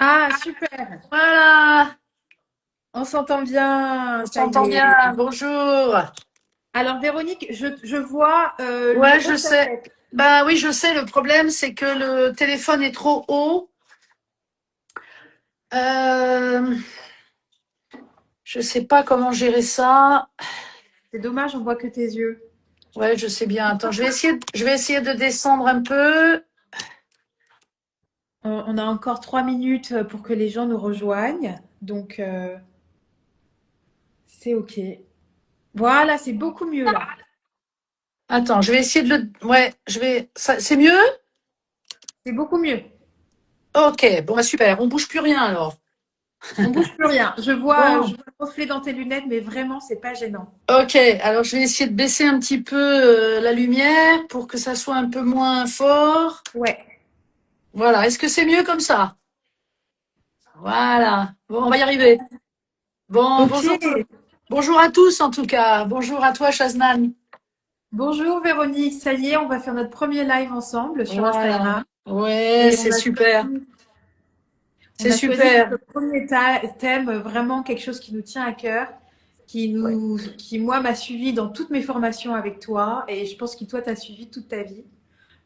Ah, super. Voilà, On s'entend bien, on ça y s'entend est. bien. Bonjour. Alors, Véronique, je vois Ouais, le haut je de ta sais. tête. Bah oui, je sais. Le problème, c'est que le téléphone est trop haut. Euh, je sais pas comment gérer ça. C'est dommage, on voit que tes yeux. Ouais, je sais bien. Attends, je vais essayer de descendre un peu. On a encore 3 minutes pour que les gens nous rejoignent. Donc, c'est OK. Voilà, c'est beaucoup mieux là. Attends, je vais essayer de le. Ouais, c'est mieux? C'est beaucoup mieux. Ok, bon, bah, super. On bouge plus rien alors. On bouge plus rien. Bon, Je vois le reflet dans tes lunettes, mais vraiment, c'est pas gênant. ok. Alors, je vais essayer de baisser un petit peu la lumière pour que ça soit un peu moins fort. Ouais. Voilà. Est-ce que c'est mieux comme ça? Voilà. Bon, on va y arriver. Bon, OK. bonjour à tous en tout cas. Bonjour à toi, Shaznan. Bonjour Véronique, ça y est, on va faire notre premier live ensemble sur Voilà. Instagram. Ouais, Et c'est super. on C'est a choisi pour super. le premier thème vraiment quelque chose qui nous tient à cœur, Ouais. qui moi m'a suivi dans toutes mes formations avec toi et je pense que toi t'as suivi toute ta vie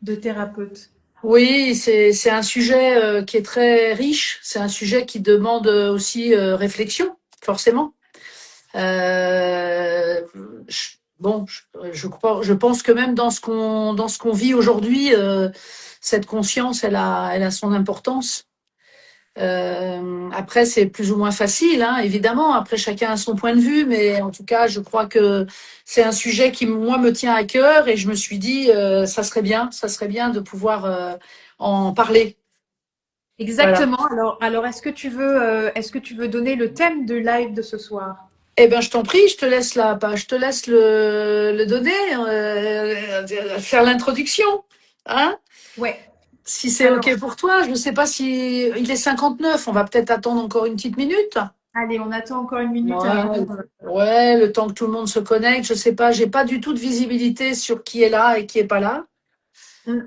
de thérapeute. Oui, c'est un sujet qui est très riche. C'est un sujet qui demande aussi réflexion, forcément. Euh, bon, je pense que même dans ce qu'on vit aujourd'hui, cette conscience, elle a son importance. Après, c'est plus ou moins facile, hein, évidemment. Après, chacun a son point de vue, mais en tout cas, je crois que c'est un sujet qui, moi, me tient à cœur et je me suis dit, ça serait bien de pouvoir en parler. Voilà. Exactement. Alors est-ce que tu veux donner le thème de live de ce soir? Eh ben, je t'en prie, je te laisse je te laisse le donner, faire l'introduction, hein. Ouais. Si c'est Alors, OK pour toi, je ne sais pas si il est 59, on va peut-être attendre encore une petite minute. allez, on attend encore une minute alors. Ouais, ouais, le temps que tout le monde se connecte, je sais pas, j'ai pas du tout de visibilité sur qui est là et qui est pas là.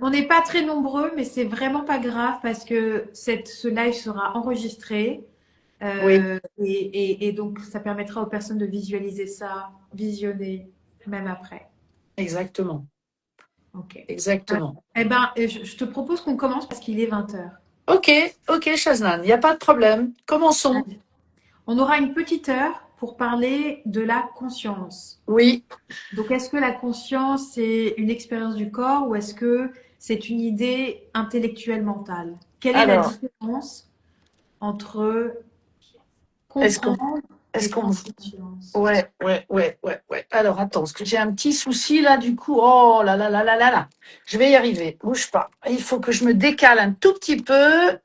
On n'est pas très nombreux, mais c'est vraiment pas grave parce que ce live sera enregistré. Oui, Et donc, ça permettra aux personnes de visualiser ça, visionner, même après. exactement, OK. Euh, exactement. eh ben, je te propose qu'on commence parce qu'il est 20 heures. OK, OK, Shaznan, il n'y a pas de problème. Commençons. Allez. On aura une petite heure pour parler de la conscience. Oui, Donc, est-ce que la conscience, c'est une expérience du corps ou est-ce que c'est une idée intellectuelle mentale? Quelle est la alors, différence entre est-ce qu'on, comprendre est-ce et qu'on, prendre conscience? ouais. Alors, attends, parce que j'ai un petit souci là, du coup. Oh là là là là là là. Je vais y arriver. Bouge pas. Il faut que je me décale un tout petit peu.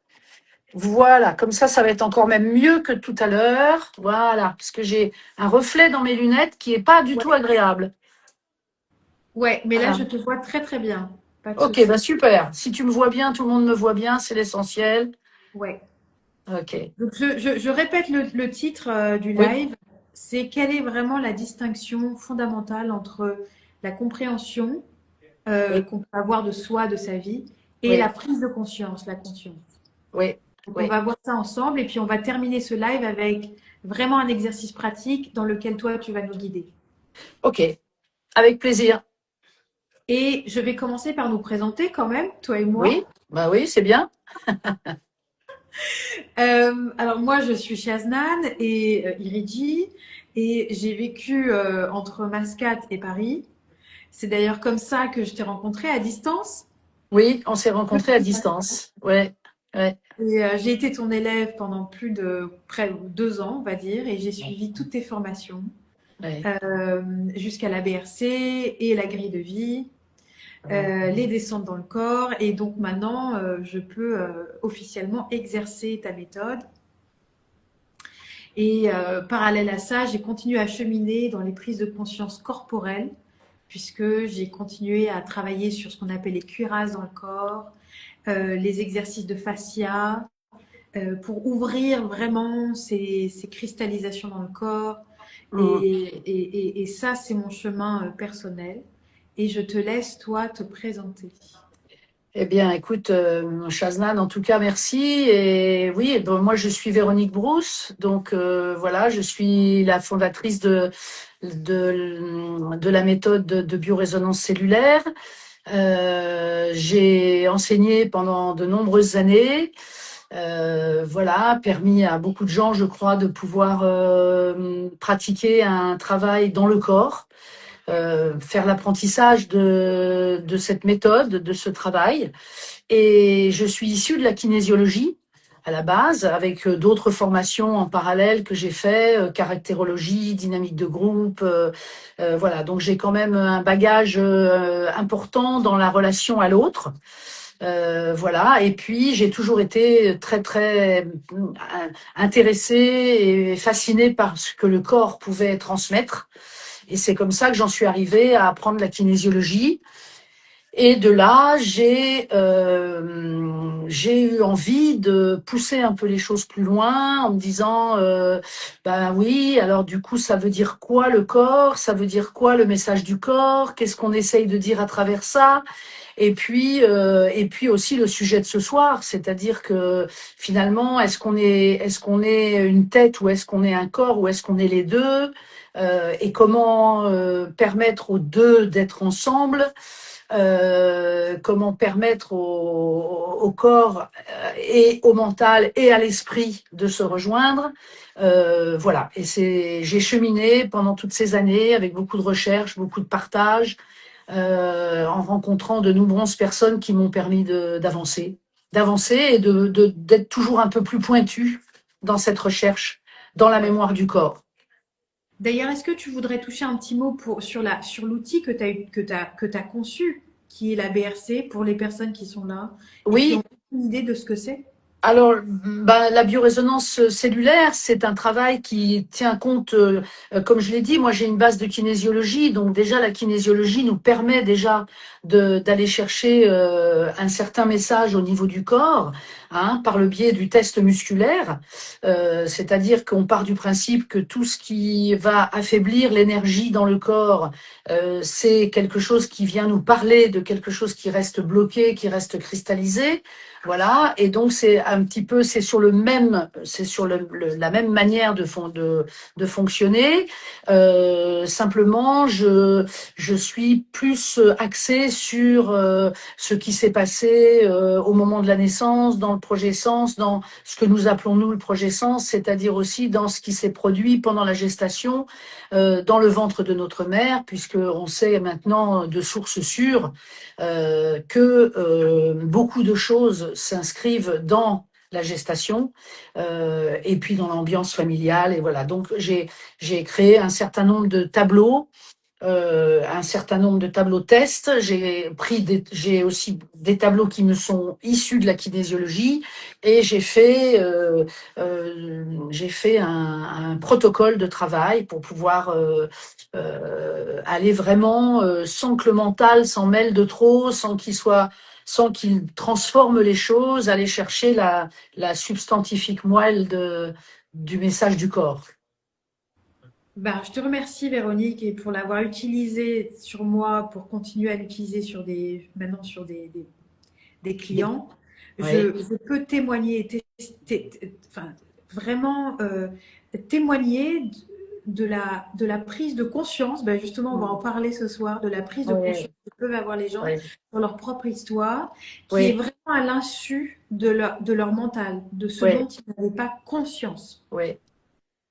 Voilà, comme ça va être encore même mieux que tout à l'heure. Voilà, parce que j'ai un reflet dans mes lunettes qui est pas du tout Ouais. agréable. Ouais, mais là, Voilà. je te vois très très bien. Pas de Ok, bah souci. super. Si tu me vois bien, tout le monde me voit bien, c'est l'essentiel. Ouais. Ok. Donc, je répète le titre du Oui, live. C'est quelle est vraiment la distinction fondamentale entre la compréhension oui, qu'on peut avoir de soi, de sa vie, et la oui, prise de conscience, la conscience. oui, Donc, on oui. va voir ça ensemble et puis on va terminer ce live avec vraiment un exercice pratique dans lequel toi, tu vas nous guider. Ok, avec plaisir. Et je vais commencer par nous présenter quand même, toi et Oui, moi. bah oui, c'est bien. Alors moi, je suis Shaznan et Iriji et j'ai vécu entre Mascate et Paris. C'est d'ailleurs comme ça que je t'ai rencontré à distance. Oui, on s'est rencontrés à distance. Ouais, ouais. Et j'ai été ton élève pendant plus de près de 2 ans, on va dire, et j'ai suivi toutes tes formations Ouais. jusqu'à la BRC et la grille de vie, les descentes dans le corps. Et donc maintenant, je peux officiellement exercer ta méthode. Et parallèle à ça, j'ai continué à cheminer dans les prises de conscience corporelles, puisque j'ai continué à travailler sur ce qu'on appelle les cuirasses dans le corps, les exercices de fascia, pour ouvrir vraiment ces cristallisations dans le corps. Mm. Et ça, c'est mon chemin personnel. Et je te laisse, toi, te présenter. Eh bien, écoute, Shaznan, en tout cas, merci. Et oui, bon, moi, je suis Véronique Brousse. Donc, voilà, je suis la fondatrice de la méthode de biorésonance cellulaire. J'ai enseigné pendant de nombreuses années. Voilà, permis à beaucoup de gens, je crois, de pouvoir pratiquer un travail dans le corps, faire l'apprentissage de cette méthode, de ce travail. Et je suis issue de la kinésiologie à la base, avec d'autres formations en parallèle que j'ai fait, caractérologie, dynamique de groupe, voilà. Donc j'ai quand même un bagage important dans la relation à l'autre. Voilà. Et puis j'ai toujours été très très intéressée et fascinée par ce que le corps pouvait transmettre. Et c'est comme ça que j'en suis arrivée à apprendre la kinésiologie. Et de là, j'ai eu envie de pousser un peu les choses plus loin en me disant, ben oui, alors du coup, ça veut dire quoi le corps? Ça veut dire quoi le message du corps? Qu'est-ce qu'on essaye de dire à travers ça? Et puis aussi le sujet de ce soir, c'est-à-dire que finalement, est-ce qu'on est une tête ou est-ce qu'on est un corps ou est-ce qu'on est les deux? Et comment permettre aux deux d'être ensemble? Comment permettre au corps et au mental et à l'esprit de se rejoindre. Voilà. Et j'ai cheminé pendant toutes ces années avec beaucoup de recherches, beaucoup de partages, en rencontrant de nombreuses personnes qui m'ont permis d'avancer et d'être toujours un peu plus pointu dans cette recherche, dans la mémoire du corps. D'ailleurs, est-ce que tu voudrais toucher un petit mot sur l'outil que t'as conçu, qui est la BRC, pour les personnes qui sont là et qui Oui. ont une idée de ce que c'est? Alors, ben, la biorésonance cellulaire, c'est un travail qui tient compte, comme je l'ai dit, moi j'ai une base de kinésiologie, donc déjà la kinésiologie nous permet déjà d'aller chercher un certain message au niveau du corps, hein, par le biais du test musculaire, c'est-à-dire qu'on part du principe que tout ce qui va affaiblir l'énergie dans le corps, c'est quelque chose qui vient nous parler de quelque chose qui reste bloqué, qui reste cristallisé. Voilà, et donc c'est un petit peu, c'est sur la même manière de fonctionner. Simplement, je suis plus axée sur ce qui s'est passé au moment de la naissance, dans le projet-sens, dans ce que nous appelons nous le projet-sens, c'est-à-dire aussi dans ce qui s'est produit pendant la gestation, dans le ventre de notre mère, puisque on sait maintenant de sources sûres que beaucoup de choses s'inscrivent dans la gestation et puis dans l'ambiance familiale. Et voilà, donc j'ai créé un certain nombre de tableaux, un certain nombre de tableaux tests. J'ai aussi des tableaux qui me sont issus de la kinésiologie et j'ai fait un protocole de travail pour pouvoir aller vraiment sans que le mental s'en mêle de trop, sans qu'il transforme les choses, aller chercher la substantifique moelle du message du corps. Ben, je te remercie Véronique et pour l'avoir utilisé sur moi pour continuer à l'utiliser maintenant sur des clients. Oui, Je peux témoigner, enfin, vraiment témoigner de la prise de conscience. Ben justement, on va en parler ce soir, de la prise de conscience oui, que peuvent avoir les gens oui, sur leur propre histoire, qui est oui, vraiment à l'insu de leur mental, de ce oui, dont ils n'avaient pas conscience. oui.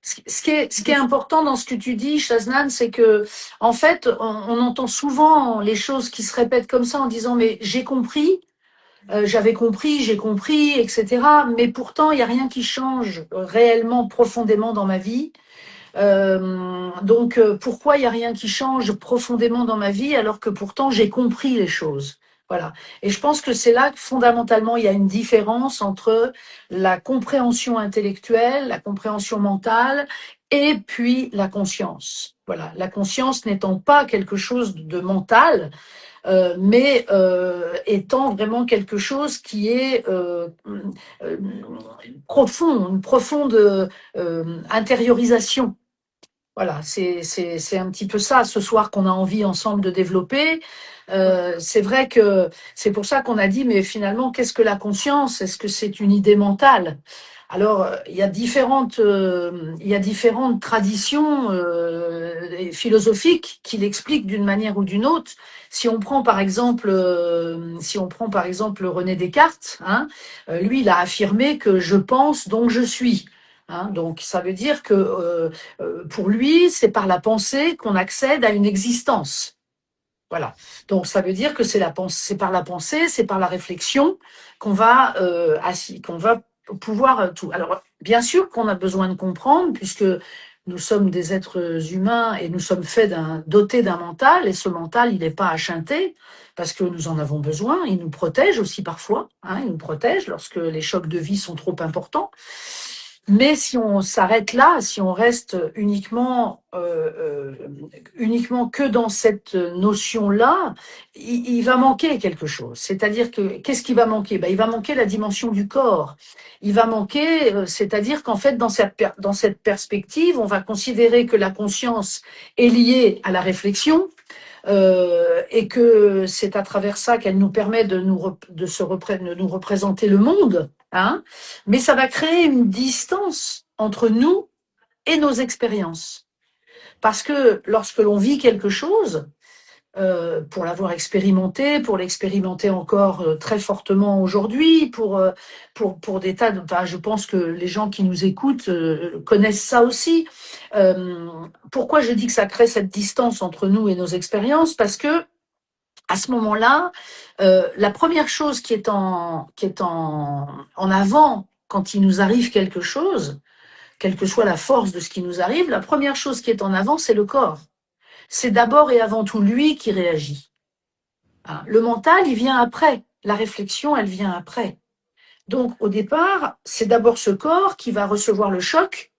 Ce qui est important dans ce que tu dis, Shaznan, c'est que, en fait, on entend souvent les choses qui se répètent comme ça en disant, mais j'ai compris, j'avais compris, j'ai compris, etc. Mais pourtant, il n'y a rien qui change réellement, profondément dans ma vie. Donc, pourquoi il n'y a rien qui change profondément dans ma vie alors que pourtant j'ai compris les choses? Voilà. Et je pense que c'est là que fondamentalement il y a une différence entre la compréhension intellectuelle, la compréhension mentale et puis la conscience. Voilà. La conscience n'étant pas quelque chose de mental, mais étant vraiment quelque chose qui est profond, une profonde intériorisation. Voilà, c'est un petit peu ça ce soir qu'on a envie ensemble de développer. C'est vrai que c'est pour ça qu'on a dit, mais finalement, qu'est-ce que la conscience? Est-ce que c'est une idée mentale? Alors, il y a différentes traditions philosophiques qui l'expliquent d'une manière ou d'une autre. Si on prend par exemple René Descartes, hein, lui, il a affirmé que je pense donc je suis. Hein, donc, ça veut dire que pour lui, c'est par la pensée qu'on accède à une existence. Voilà. Donc ça veut dire que c'est par la pensée, c'est par la réflexion qu'on va pouvoir tout. Alors bien sûr qu'on a besoin de comprendre puisque nous sommes des êtres humains et nous sommes dotés d'un mental et ce mental il n'est pas achinté parce que nous en avons besoin. Il nous protège aussi parfois. Hein, il nous protège lorsque les chocs de vie sont trop importants. Mais si on s'arrête là, si on reste uniquement que dans cette notion-là, il va manquer quelque chose. C'est-à-dire que qu'est-ce qui va manquer? Ben, il va manquer la dimension du corps. Il va manquer, c'est-à-dire qu'en fait, dans cette perspective, on va considérer que la conscience est liée à la réflexion, et que c'est à travers ça qu'elle nous permet de nous représenter le monde, hein, mais ça va créer une distance entre nous et nos expériences. Parce que lorsque l'on vit quelque chose, pour l'avoir expérimenté, pour l'expérimenter encore très fortement aujourd'hui, pour des tas de... Enfin, je pense que les gens qui nous écoutent connaissent ça aussi. Pourquoi je dis que ça crée cette distance entre nous et nos expériences? Parce que à ce moment-là, la première chose qui est en avant quand il nous arrive quelque chose, quelle que soit la force de ce qui nous arrive, la première chose qui est en avant, c'est le corps. C'est d'abord et avant tout lui qui réagit. Hein. Le mental, il vient après. La réflexion, elle vient après. Donc, au départ, c'est d'abord ce corps qui va recevoir le choc,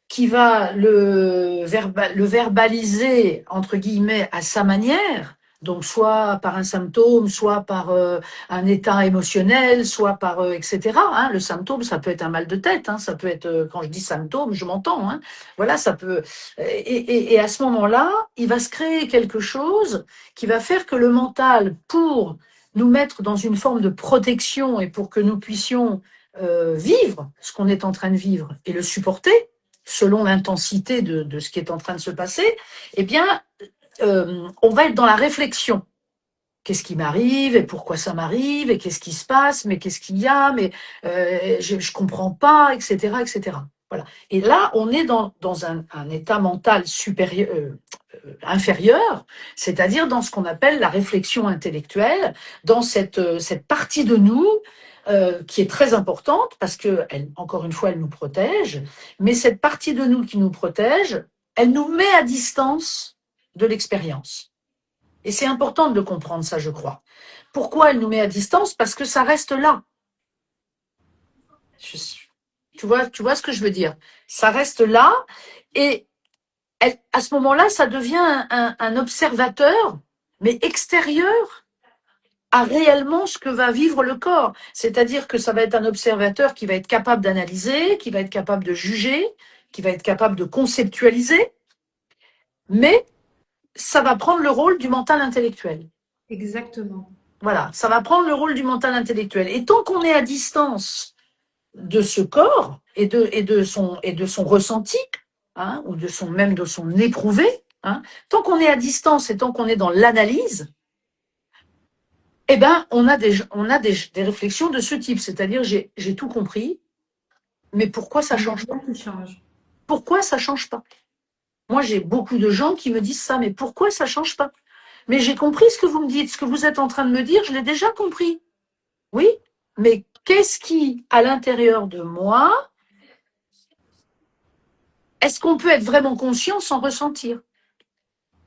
qui va le verbaliser, entre guillemets, à sa manière, donc soit par un symptôme, soit par un état émotionnel, soit par etc. Hein, le symptôme, ça peut être un mal de tête, hein, ça peut être quand je dis symptôme, je m'entends. Hein, voilà, ça peut. Et à ce moment-là, il va se créer quelque chose qui va faire que le mental, pour nous mettre dans une forme de protection et pour que nous puissions vivre ce qu'on est en train de vivre et le supporter selon l'intensité de ce qui est en train de se passer, eh bien, on va être dans la réflexion. Qu'est-ce qui m'arrive et pourquoi ça m'arrive et qu'est-ce qui se passe, mais qu'est-ce qu'il y a, mais je comprends pas, etc., etc. Voilà. Et là, on est dans un état mental supérieur, inférieur, c'est-à-dire dans ce qu'on appelle la réflexion intellectuelle, dans cette partie de nous qui est très importante parce que, encore une fois, elle nous protège, mais cette partie de nous qui nous protège, elle nous met à distance de l'expérience. Et c'est important de le comprendre, ça, je crois. Pourquoi elle nous met à distance? Parce que ça reste là. Tu vois ce que je veux dire? Ça reste là et à ce moment-là, ça devient un observateur, mais extérieur à réellement ce que va vivre le corps. C'est-à-dire que ça va être un observateur qui va être capable d'analyser, qui va être capable de juger, qui va être capable de conceptualiser, mais ça va prendre le rôle du mental intellectuel. Exactement. Voilà, ça va prendre le rôle du mental intellectuel. Et tant qu'on est à distance de ce corps et de son ressenti, hein, ou même de son éprouvé, hein, tant qu'on est à distance et tant qu'on est dans l'analyse, eh ben, on a des réflexions de ce type. C'est-à-dire, j'ai tout compris, mais pourquoi ça change pas? Pourquoi ça change pas? Moi, j'ai beaucoup de gens qui me disent ça, mais pourquoi ça change pas? Mais j'ai compris ce que vous me dites, ce que vous êtes en train de me dire, je l'ai déjà compris. Oui, mais qu'est-ce qui, à l'intérieur de moi, est-ce qu'on peut être vraiment conscient sans ressentir?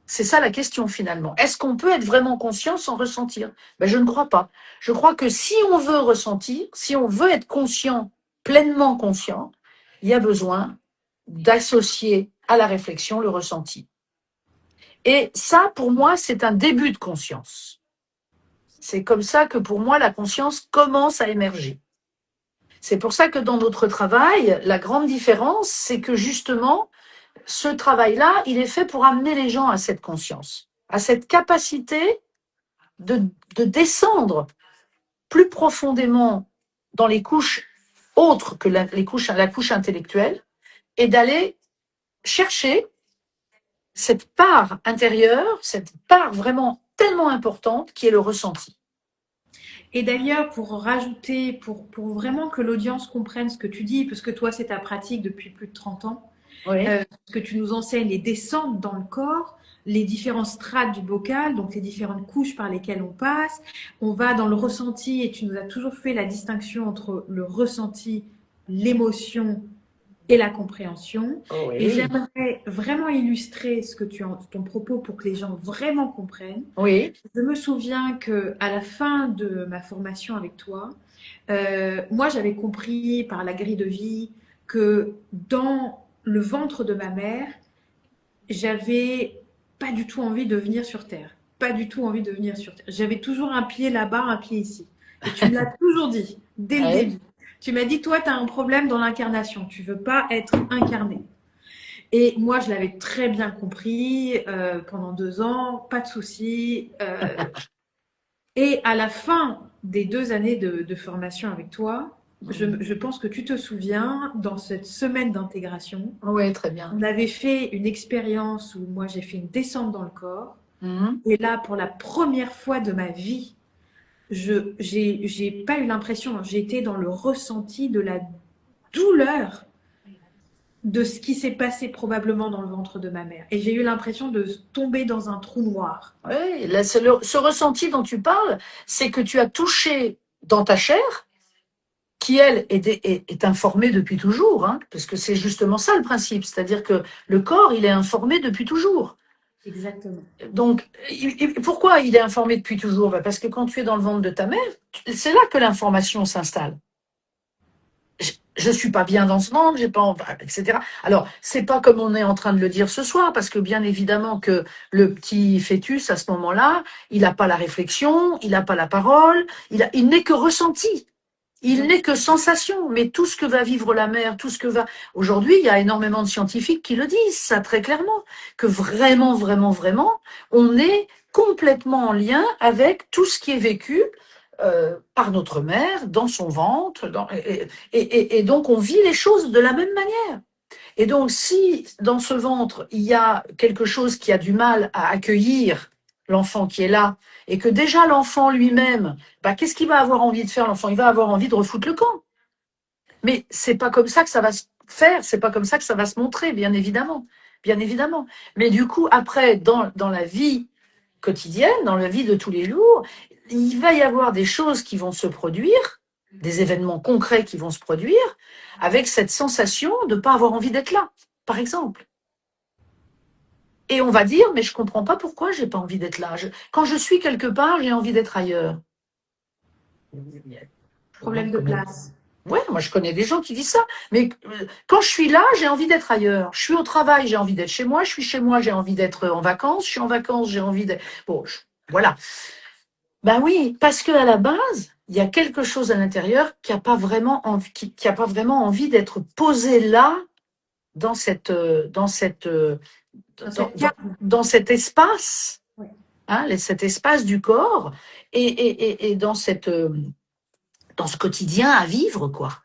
C'est ça la question finalement. Est-ce qu'on peut être vraiment conscient sans ressentir? Ben, je ne crois pas. Je crois que si on veut ressentir, si on veut être conscient, pleinement conscient, il y a besoin d'associer à la réflexion le ressenti. Et ça, pour moi, c'est un début de conscience. C'est comme ça que pour moi, la conscience commence à émerger. C'est pour ça que dans notre travail, la grande différence, c'est que justement, ce travail-là, il est fait pour amener les gens à cette conscience, à cette capacité de, de descendre plus profondément dans les couches autres que la couche intellectuelle et d'aller chercher cette part intérieure, cette part vraiment tellement importante qui est le ressenti. Et d'ailleurs, pour rajouter, pour vraiment que l'audience comprenne ce que tu dis, parce que toi, c'est ta pratique depuis plus de 30 ans, Oui. ce que tu nous enseignes, les descentes dans le corps, les différents strates du bocal, donc les différentes couches par lesquelles on passe. On va dans le ressenti et tu nous as toujours fait la distinction entre le ressenti, l'émotion et la compréhension. Et Oui. j'aimerais vraiment illustrer ce que ton propos pour que les gens vraiment comprennent. Oui. Je me souviens que à la fin de ma formation avec toi, moi j'avais compris par la grille de vie que dans le ventre de ma mère, j'avais pas du tout envie de venir sur Terre. Pas du tout envie de venir sur Terre. J'avais toujours un pied là-bas, un pied ici. Et tu me l'as toujours dit, dès le Oui. début. Tu m'as dit, toi, tu as un problème dans l'incarnation. Tu veux pas être incarné. Et moi, je l'avais très bien compris pendant 2 ans, pas de souci. Et à la fin des 2 années de formation avec toi, je pense que tu te souviens, dans cette semaine d'intégration, Oui, très bien. on avait fait une expérience où moi j'ai fait une descente dans le corps. Mhm. Et là, pour la première fois de ma vie, j'ai pas eu l'impression, j'ai été dans le ressenti de la douleur de ce qui s'est passé probablement dans le ventre de ma mère. Et j'ai eu l'impression de tomber dans un trou noir. Oui, là, ce ressenti dont tu parles, c'est que tu as touché dans ta chair, qui, elle, est informée depuis toujours, hein, parce que c'est justement ça le principe, c'est-à-dire que le corps, il est informé depuis toujours. Exactement. Donc, pourquoi il est informé depuis toujours? Parce que quand tu es dans le ventre de ta mère, c'est là que l'information s'installe. Je suis pas bien dans ce monde, j'ai pas, etc. Alors, c'est pas comme on est en train de le dire ce soir, parce que bien évidemment que le petit fœtus, à ce moment-là, il n'a pas la réflexion, il n'a pas la parole, il n'est que ressenti. Il n'est que sensation, mais tout ce que va vivre la mère, tout ce que va... Aujourd'hui, il y a énormément de scientifiques qui le disent, ça très clairement, que vraiment, vraiment, vraiment, on est complètement en lien avec tout ce qui est vécu par notre mère, dans son ventre, et donc on vit les choses de la même manière. Et donc, si dans ce ventre, il y a quelque chose qui a du mal à accueillir l'enfant qui est là, et que déjà l'enfant lui-même, bah, qu'est-ce qu'il va avoir envie de faire l'enfant? Il va avoir envie de refoutre le camp. Mais c'est pas comme ça que ça va se faire, c'est pas comme ça que ça va se montrer, bien évidemment. Bien évidemment. Mais du coup, après, dans la vie quotidienne, dans la vie de tous les jours, il va y avoir des choses qui vont se produire, des événements concrets qui vont se produire, avec cette sensation de ne pas avoir envie d'être là, par exemple. Et on va dire, mais je comprends pas pourquoi j'ai pas envie d'être là. Quand je suis quelque part, j'ai envie d'être ailleurs. Problème de place. Ouais, moi je connais des gens qui disent ça. Mais quand je suis là, j'ai envie d'être ailleurs. Je suis au travail, j'ai envie d'être chez moi. Je suis chez moi, j'ai envie d'être en vacances. Je suis en vacances, j'ai envie d'être... Bon, voilà. Ben oui, parce qu'à la base, il y a quelque chose à l'intérieur qui n'a pas vraiment envie, qui a pas vraiment envie d'être posé là, dans cette, dans cet espace, Ouais. hein, cet espace du corps, et dans dans ce quotidien à vivre, quoi.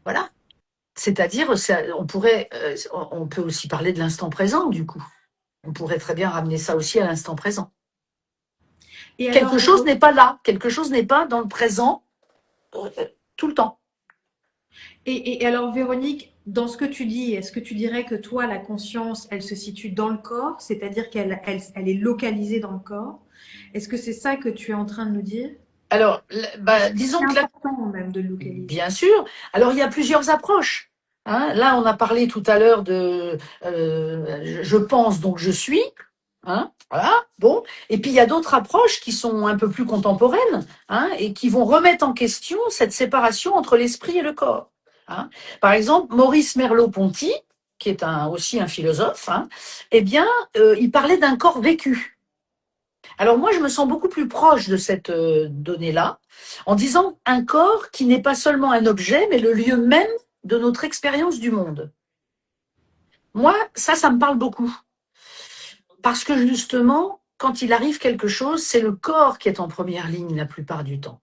Voilà. C'est-à-dire, on peut aussi parler de l'instant présent, du coup. On pourrait très bien ramener ça aussi à l'instant présent. Et Quelque alors, chose n'est pas là, quelque chose n'est pas dans le présent tout le temps. et alors, Véronique, dans ce que tu dis, est-ce que tu dirais que toi, la conscience, elle se situe dans le corps, c'est-à-dire qu'elle est localisée dans le corps? Est-ce que c'est ça que tu es en train de nous dire? Alors, bah, C'est disons que important même de le localiser. bien sûr. Alors, il y a plusieurs approches. Hein. Là, on a parlé tout à l'heure de je pense, donc je suis. Hein, voilà, bon. Et puis il y a d'autres approches qui sont un peu plus contemporaines, hein, et qui vont remettre en question cette séparation entre l'esprit et le corps. Hein. Par exemple, Maurice Merleau-Ponty, qui est aussi un philosophe, hein, eh bien, il parlait d'un corps vécu. Alors moi, je me sens beaucoup plus proche de cette donnée-là, en disant un corps qui n'est pas seulement un objet, mais le lieu même de notre expérience du monde. Moi, ça me parle beaucoup. Parce que justement, quand il arrive quelque chose, c'est le corps qui est en première ligne la plupart du temps.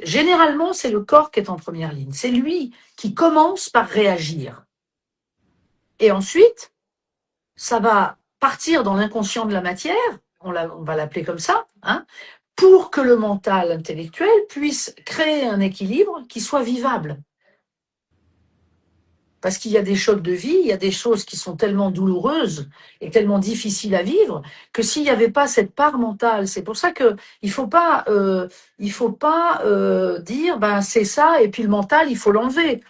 Généralement, c'est le corps qui est en première ligne. C'est lui qui commence par réagir. Et ensuite, ça va partir dans l'inconscient de la matière, on va l'appeler comme ça, hein, pour que le mental intellectuel puisse créer un équilibre qui soit vivable. Parce qu'il y a des chocs de vie, il y a des choses qui sont tellement douloureuses et tellement difficiles à vivre que s'il n'y avait pas cette part mentale, c'est pour ça que il faut pas dire ben c'est ça et puis le mental il faut l'enlever.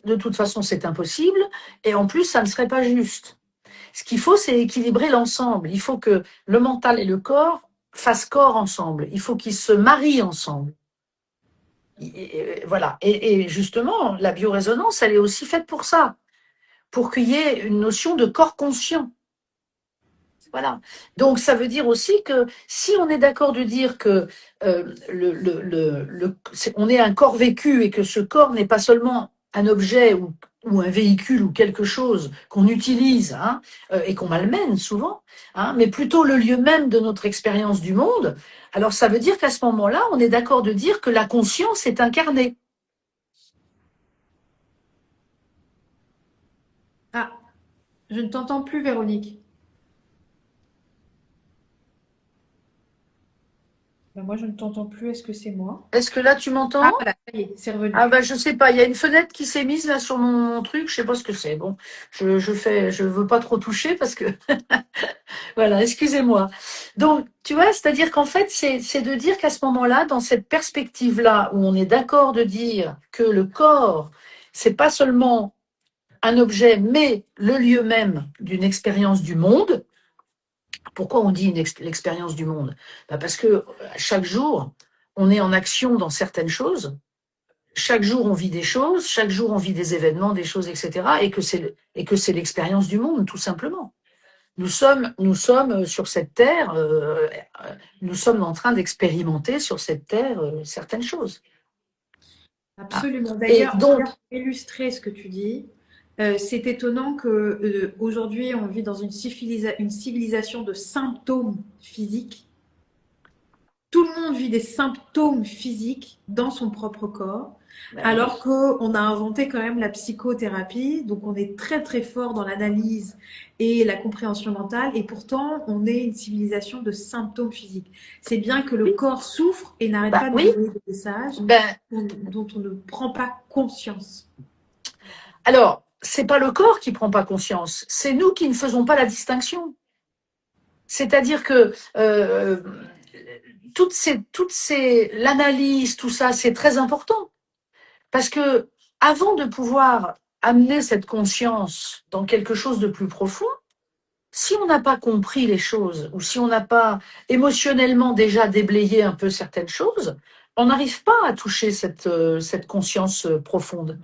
De toute façon c'est impossible et en plus ça ne serait pas juste. Ce qu'il faut c'est équilibrer l'ensemble. Il faut que le mental et le corps fassent corps ensemble. Il faut qu'ils se marient ensemble. Voilà. Et justement, la biorésonance, elle est aussi faite pour ça, pour qu'il y ait une notion de corps conscient. Voilà. Donc, ça veut dire aussi que si on est d'accord de dire que on est un corps vécu et que ce corps n'est pas seulement un objet ou un véhicule ou quelque chose qu'on utilise hein, et qu'on malmène souvent, hein, mais plutôt le lieu même de notre expérience du monde, alors ça veut dire qu'à ce moment-là, on est d'accord de dire que la conscience est incarnée. Ah, je ne t'entends plus, Véronique. Ben, moi, je ne t'entends plus. Est-ce que c'est moi? Est-ce que là, tu Ah, m'entends? voilà, ça y est, c'est Ah revenu. bah je sais pas, il y a une fenêtre qui s'est mise là sur mon truc, je sais pas ce que c'est. Bon, je veux pas trop toucher parce que voilà, excusez-moi. Donc, tu vois, c'est-à-dire qu'en fait, c'est de dire qu'à ce moment-là, dans cette perspective-là, où on est d'accord de dire que le corps, c'est pas seulement un objet, mais le lieu même d'une expérience du monde. Pourquoi on dit l'expérience du monde? Bah parce que chaque jour, on est en action dans certaines choses. Chaque jour, on vit des choses, chaque jour, on vit des événements, des choses, etc. Et que c'est l'expérience du monde, tout simplement. Nous sommes sur cette terre, nous sommes en train d'expérimenter sur cette terre certaines choses. Ah. Absolument. Et D'ailleurs, donc, pour illustrer ce que tu dis, c'est étonnant que aujourd'hui on vit dans une civilisation de symptômes physiques. Tout le monde vit des symptômes physiques dans son propre corps, ben oui. alors qu'on a inventé quand même la psychothérapie, donc on est très très fort dans l'analyse et la compréhension mentale, et pourtant on est une civilisation de symptômes physiques. C'est bien que le corps souffre et n'arrête Ben pas de nous oui, donner des messages ben dont on ne prend pas conscience. alors, c'est pas le corps qui prend pas conscience, c'est nous qui ne faisons pas la distinction. C'est-à-dire que l'analyse, tout ça, c'est très important. Parce que avant de pouvoir amener cette conscience dans quelque chose de plus profond, si on n'a pas compris les choses ou si on n'a pas émotionnellement déjà déblayé un peu certaines choses, on n'arrive pas à toucher cette conscience profonde.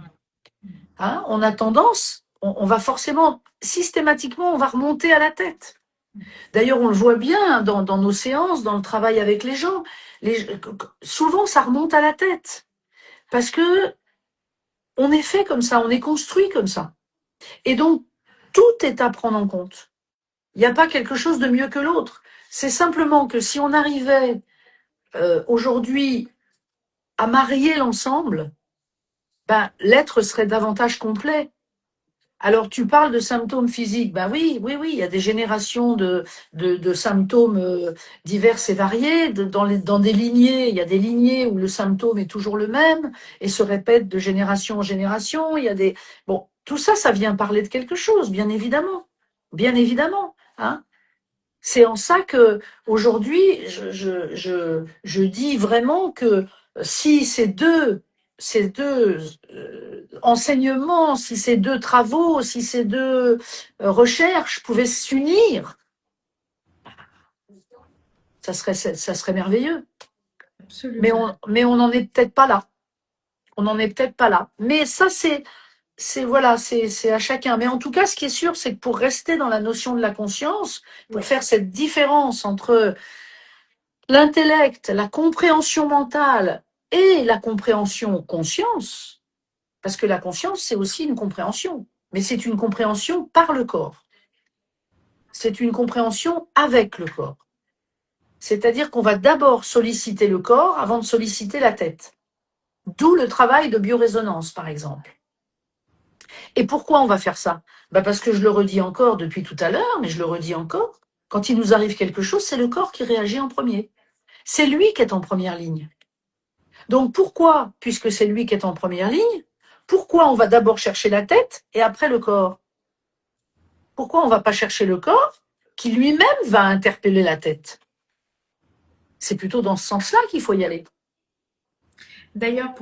Hein, on a tendance, on va forcément, systématiquement, on va remonter à la tête. D'ailleurs, on le voit bien dans nos séances, dans le travail avec les gens. Souvent, ça remonte à la tête. Parce que on est fait comme ça, on est construit comme ça. Et donc, tout est à prendre en compte. Il n'y a pas quelque chose de mieux que l'autre. C'est simplement que si on arrivait aujourd'hui à marier l'ensemble, ben, l'être serait davantage complet. Alors, tu parles de symptômes physiques. Ben oui, oui, oui, il y a des générations de symptômes divers et variés. Dans des lignées, il y a des lignées où le symptôme est toujours le même et se répète de génération en génération. Il y a des... Bon, tout ça, ça vient parler de quelque chose, bien évidemment. Bien évidemment. Hein. C'est en ça que aujourd'hui, je dis vraiment que si ces deux enseignements, si ces deux travaux, si ces deux recherches pouvaient s'unir, ça serait merveilleux. Absolument. Mais on n'en est peut-être pas là. On n'en est peut-être pas là. Mais ça, voilà, c'est à chacun. Mais en tout cas, ce qui est sûr, c'est que pour rester dans la notion de la conscience, pour Oui, faire cette différence entre l'intellect, la compréhension mentale et la compréhension conscience, parce que la conscience, c'est aussi une compréhension. mais c'est une compréhension par le corps. C'est une compréhension avec le corps. C'est-à-dire qu'on va d'abord solliciter le corps avant de solliciter la tête. D'où le travail de biorésonance, par exemple. Et pourquoi on va faire ça? Parce que je le redis encore depuis tout à l'heure, mais je le redis encore, quand il nous arrive quelque chose, c'est le corps qui réagit en premier. C'est lui qui est en première ligne. Donc pourquoi, puisque c'est lui qui est en première ligne, pourquoi on va d'abord chercher la tête et après le corps? Pourquoi on ne va pas chercher le corps qui lui-même va interpeller la tête? C'est plutôt dans ce sens-là qu'il faut y aller. D'ailleurs,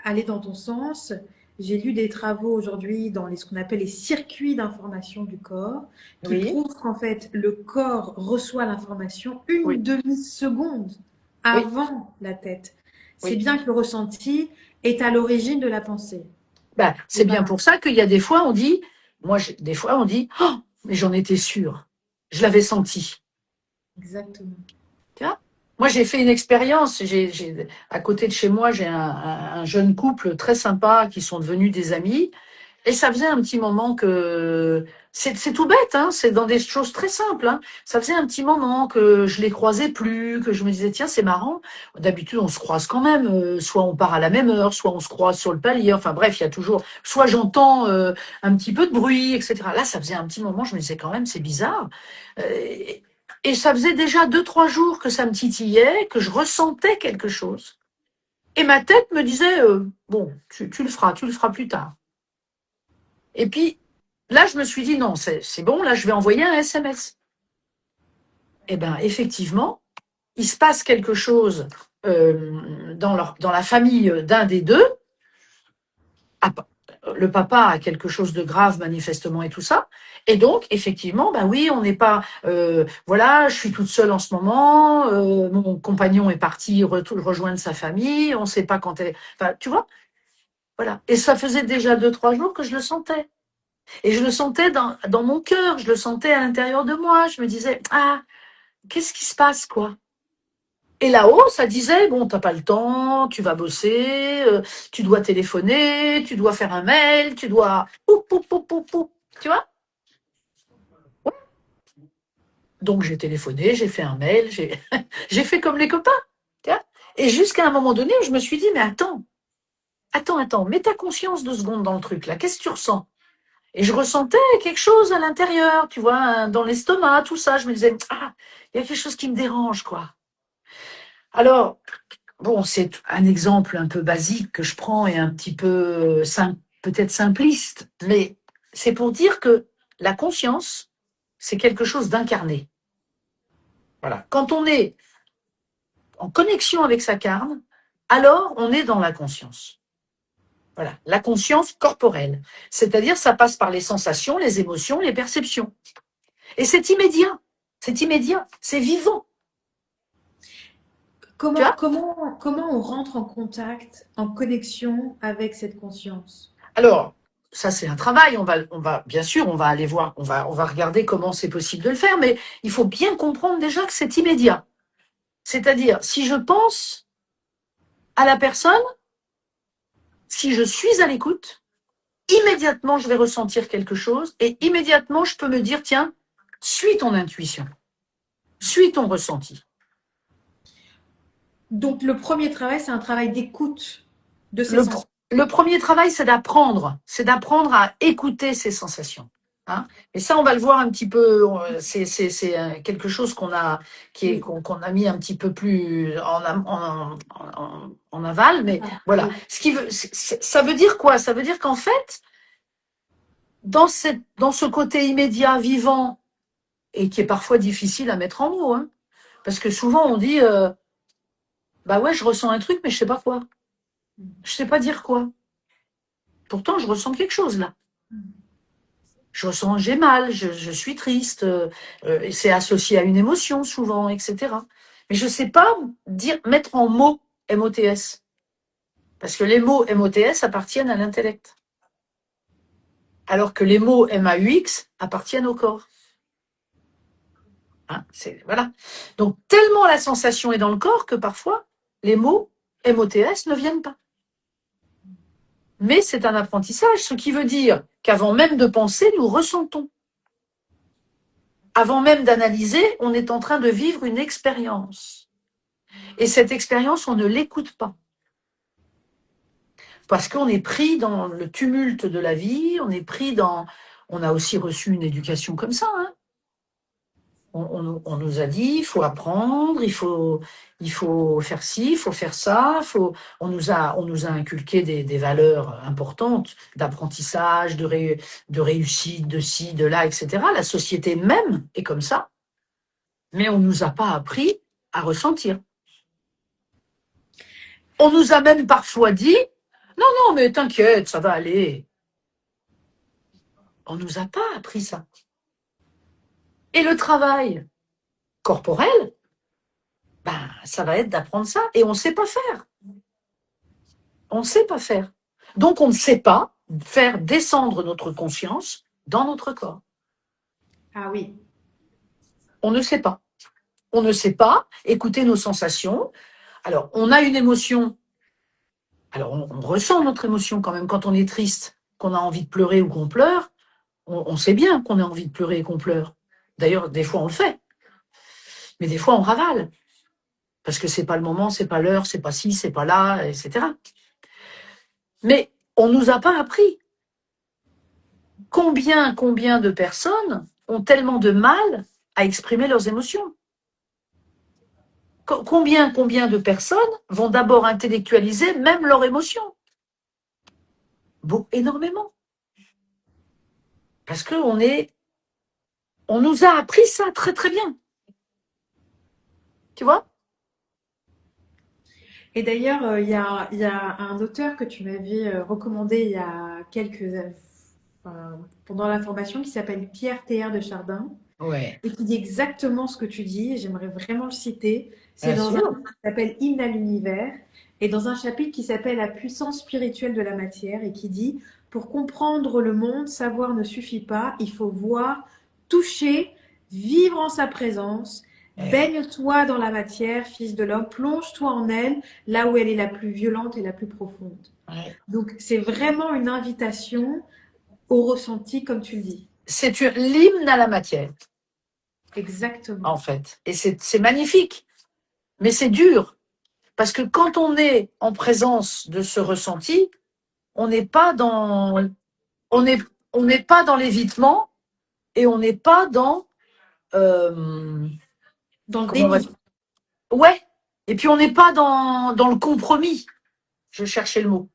aller dans ton sens, j'ai lu des travaux aujourd'hui dans ce qu'on appelle les circuits d'information du corps, qui Oui, prouvent qu'en fait, le corps reçoit l'information oui, une demi-seconde oui, avant la tête. C'est oui. bien que le ressenti est à l'origine de la pensée. C'est Et bien voilà, pour ça qu'il y a des fois, on dit, des fois, on dit, oh, mais j'en étais sûre. Je l'avais senti. exactement. Tu vois. Moi, j'ai fait une expérience. À côté de chez moi, j'ai un jeune couple très sympa qui sont devenus des amis. Et ça faisait un petit moment que c'est tout bête, hein, c'est dans des choses très simples. Hein. Ça faisait un petit moment que je les croisais plus, que je me disais tiens c'est marrant. D'habitude on se croise quand même, soit on part à la même heure, soit on se croise sur le palier. Enfin bref, il y a toujours, soit j'entends un petit peu de bruit, etc. Là ça faisait un petit moment, je me disais quand même c'est bizarre. Euh, et ça faisait déjà 2, 3 jours que ça me titillait, que je ressentais quelque chose. Et ma tête me disait bon tu le feras plus tard. Et puis, là, je me suis dit, non, c'est bon, là, je vais envoyer un SMS. Eh bien, effectivement, il se passe quelque chose dans la famille d'un des deux. Ah, le papa a quelque chose de grave manifestement et tout ça. Et donc, effectivement, ben oui, on n'est pas... voilà, je suis toute seule en ce moment, mon compagnon est parti rejoindre sa famille, on ne sait pas quand elle... Enfin, tu vois, voilà. Et ça faisait déjà 2, 3 jours que je le sentais. Et je le sentais dans mon cœur, je le sentais à l'intérieur de moi. Je me disais, ah, qu'est-ce qui se passe, quoi? Et là-haut, ça disait, bon, t'as pas le temps, tu vas bosser, tu dois téléphoner, tu dois faire un mail, tu dois... Poup, poup, poup, poup, poup. Tu vois? Donc j'ai téléphoné, j'ai fait un mail, j'ai fait comme les copains. Tu vois. Et jusqu'à un moment donné où je me suis dit, mais attends, mets ta conscience 2 secondes dans le truc, là. Qu'est-ce que tu ressens? Et je ressentais quelque chose à l'intérieur, tu vois, dans l'estomac, tout ça. Je me disais, ah, il y a quelque chose qui me dérange, quoi. Alors, bon, c'est un exemple un peu basique que je prends et un petit peu peut-être simpliste, mais c'est pour dire que la conscience, c'est quelque chose d'incarné. Voilà. Quand on est en connexion avec sa carne, alors on est dans la conscience. Voilà, la conscience corporelle. C'est-à-dire, ça passe par les sensations, les émotions, les perceptions. Et c'est immédiat, c'est vivant. Tu vois. Comment on rentre en contact, en connexion avec cette conscience? Alors, ça c'est un travail. Bien sûr, on va aller voir, on va regarder comment c'est possible de le faire, mais il faut bien comprendre déjà que c'est immédiat. C'est-à-dire, si je pense à la personne, si je suis à l'écoute, immédiatement je vais ressentir quelque chose et immédiatement je peux me dire, tiens, suis ton intuition, suis ton ressenti. Donc, le premier travail, c'est un travail d'écoute de ces Le, sensations. le premier travail, c'est d'apprendre à écouter ses sensations. Hein. Et ça, on va le voir un petit peu. C'est quelque chose Oui. qu'on a mis un petit peu plus en aval. Mais Ah, voilà. oui. Ça veut dire quoi? Ça veut dire qu'en fait, dans ce côté immédiat, vivant, et qui est parfois difficile à mettre en mots, hein, parce que souvent on dit, bah ouais, je ressens un truc, mais je sais pas quoi. Je sais pas dire quoi. Pourtant, je ressens quelque chose là. Je ressens, j'ai mal, je suis triste, c'est associé à une émotion souvent, etc. Mais je ne sais pas mettre en mots MOTS, parce que les mots MOTS appartiennent à l'intellect, alors que les mots MAUX appartiennent au corps. Hein, voilà. Donc, tellement la sensation est dans le corps que parfois, les mots MOTS ne viennent pas. Mais c'est un apprentissage, ce qui veut dire qu'avant même de penser, nous ressentons. Avant même d'analyser, on est en train de vivre une expérience. Et cette expérience, on ne l'écoute pas. Parce qu'on est pris dans le tumulte de la vie, on est pris dans... On a aussi reçu une éducation comme ça. Hein. On nous a dit, il faut apprendre, il faut faire ci, il faut faire ça. On nous a inculqué des valeurs importantes d'apprentissage, de réussite, de ci, de là, etc. La société même est comme ça. Mais on ne nous a pas appris à ressentir. On nous a même parfois dit, non, non, mais t'inquiète, ça va aller. On ne nous a pas appris ça. Et le travail corporel, ben, ça va être d'apprendre ça. Et on ne sait pas faire. On ne sait pas faire. Donc, on ne sait pas faire descendre notre conscience dans notre corps. Ah oui. On ne sait pas. On ne sait pas écouter nos sensations. Alors, on a une émotion. Alors, on ressent notre émotion quand même. Quand on est triste, qu'on a envie de pleurer ou qu'on pleure, on sait bien qu'on a envie de pleurer et qu'on pleure. D'ailleurs, des fois, on le fait. Mais des fois, on ravale. Parce que c'est pas le moment, c'est pas l'heure, c'est pas ci, c'est pas là, etc. Mais on nous a pas appris. Combien de personnes ont tellement de mal à exprimer leurs émotions? Combien de personnes vont d'abord intellectualiser même leurs émotions? Bon, énormément. Parce qu'on nous a appris ça très très bien. Tu vois? Et d'ailleurs, il y a un auteur que tu m'avais recommandé il y a pendant la formation qui s'appelle Pierre Théard de Chardin Ouais, et qui dit exactement ce que tu dis. Et j'aimerais vraiment le citer. C'est bien dans un sûr. livre qui s'appelle Hymne à l'univers et dans un chapitre qui s'appelle La puissance spirituelle de la matière et qui dit pour comprendre le monde, savoir ne suffit pas, il faut voir, toucher, vivre en sa présence. Ouais. Baigne-toi dans la matière, fils de l'homme, plonge-toi en elle, là où elle est la plus violente et la plus profonde. Ouais. Donc, c'est vraiment une invitation au ressenti, comme tu le dis. C'est l'hymne à la matière, Exactement. en fait. Et c'est magnifique, mais c'est dur. Parce que quand on est en présence de ce ressenti, on n'est pas dans, on n'est, on n'est pas dans l'évitement et on n'est pas dans, Dans le comment on va déni. dire, ouais. Et puis on n'est pas dans le compromis. Je cherchais le mot.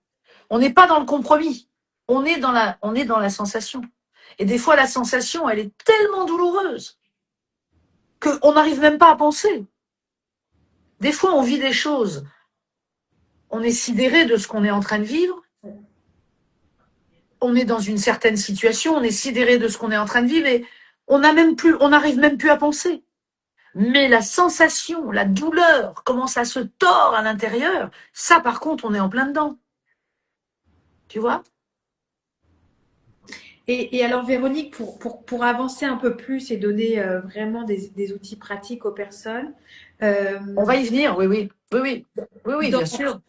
On n'est pas dans le compromis. On est dans la sensation. Et des fois, la sensation, elle est tellement douloureuse qu'on n'arrive même pas à penser. Des fois, on vit des choses. On est sidéré de ce qu'on est en train de vivre. On est dans une certaine situation. On est sidéré de ce qu'on est en train de vivre et on n'arrive même plus à penser. Mais la sensation, la douleur commence à se tordre à l'intérieur. Ça, par contre, on est en plein dedans. Tu vois? Et alors, Véronique, pour avancer un peu plus et donner vraiment des outils pratiques aux personnes, euh, On va y venir, oui, oui. Oui, oui. Oui, oui, dans, bien sûr.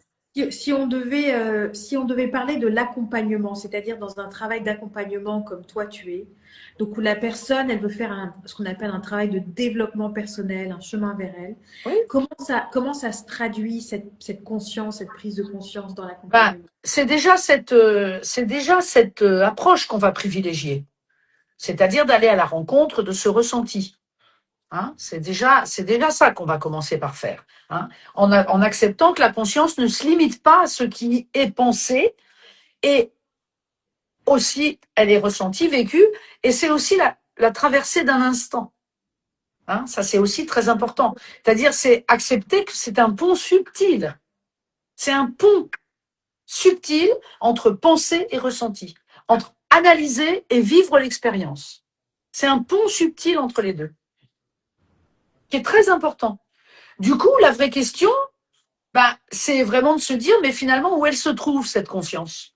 si on devait parler de l'accompagnement, c'est-à-dire dans un travail d'accompagnement comme toi tu es, donc où la personne, elle veut faire ce qu'on appelle un travail de développement personnel, un chemin vers elle, Oui. comment ça se traduit, cette conscience, cette prise de conscience dans Ben, l'accompagnement? c'est déjà cette approche qu'on va privilégier. C'est-à-dire d'aller à la rencontre de ce ressenti. Hein, c'est déjà ça qu'on va commencer par faire. Hein, en acceptant que la conscience ne se limite pas à ce qui est pensé et aussi elle est ressentie, vécue, et c'est aussi la traversée d'un instant. Hein, ça, c'est aussi très important. C'est-à-dire, c'est accepter que c'est un pont subtil. C'est un pont subtil entre pensée et ressenti, entre analyser et vivre l'expérience. C'est un pont subtil entre les deux, qui est très important. Du coup, la vraie question, bah, c'est vraiment de se dire, mais finalement, où elle se trouve, cette conscience?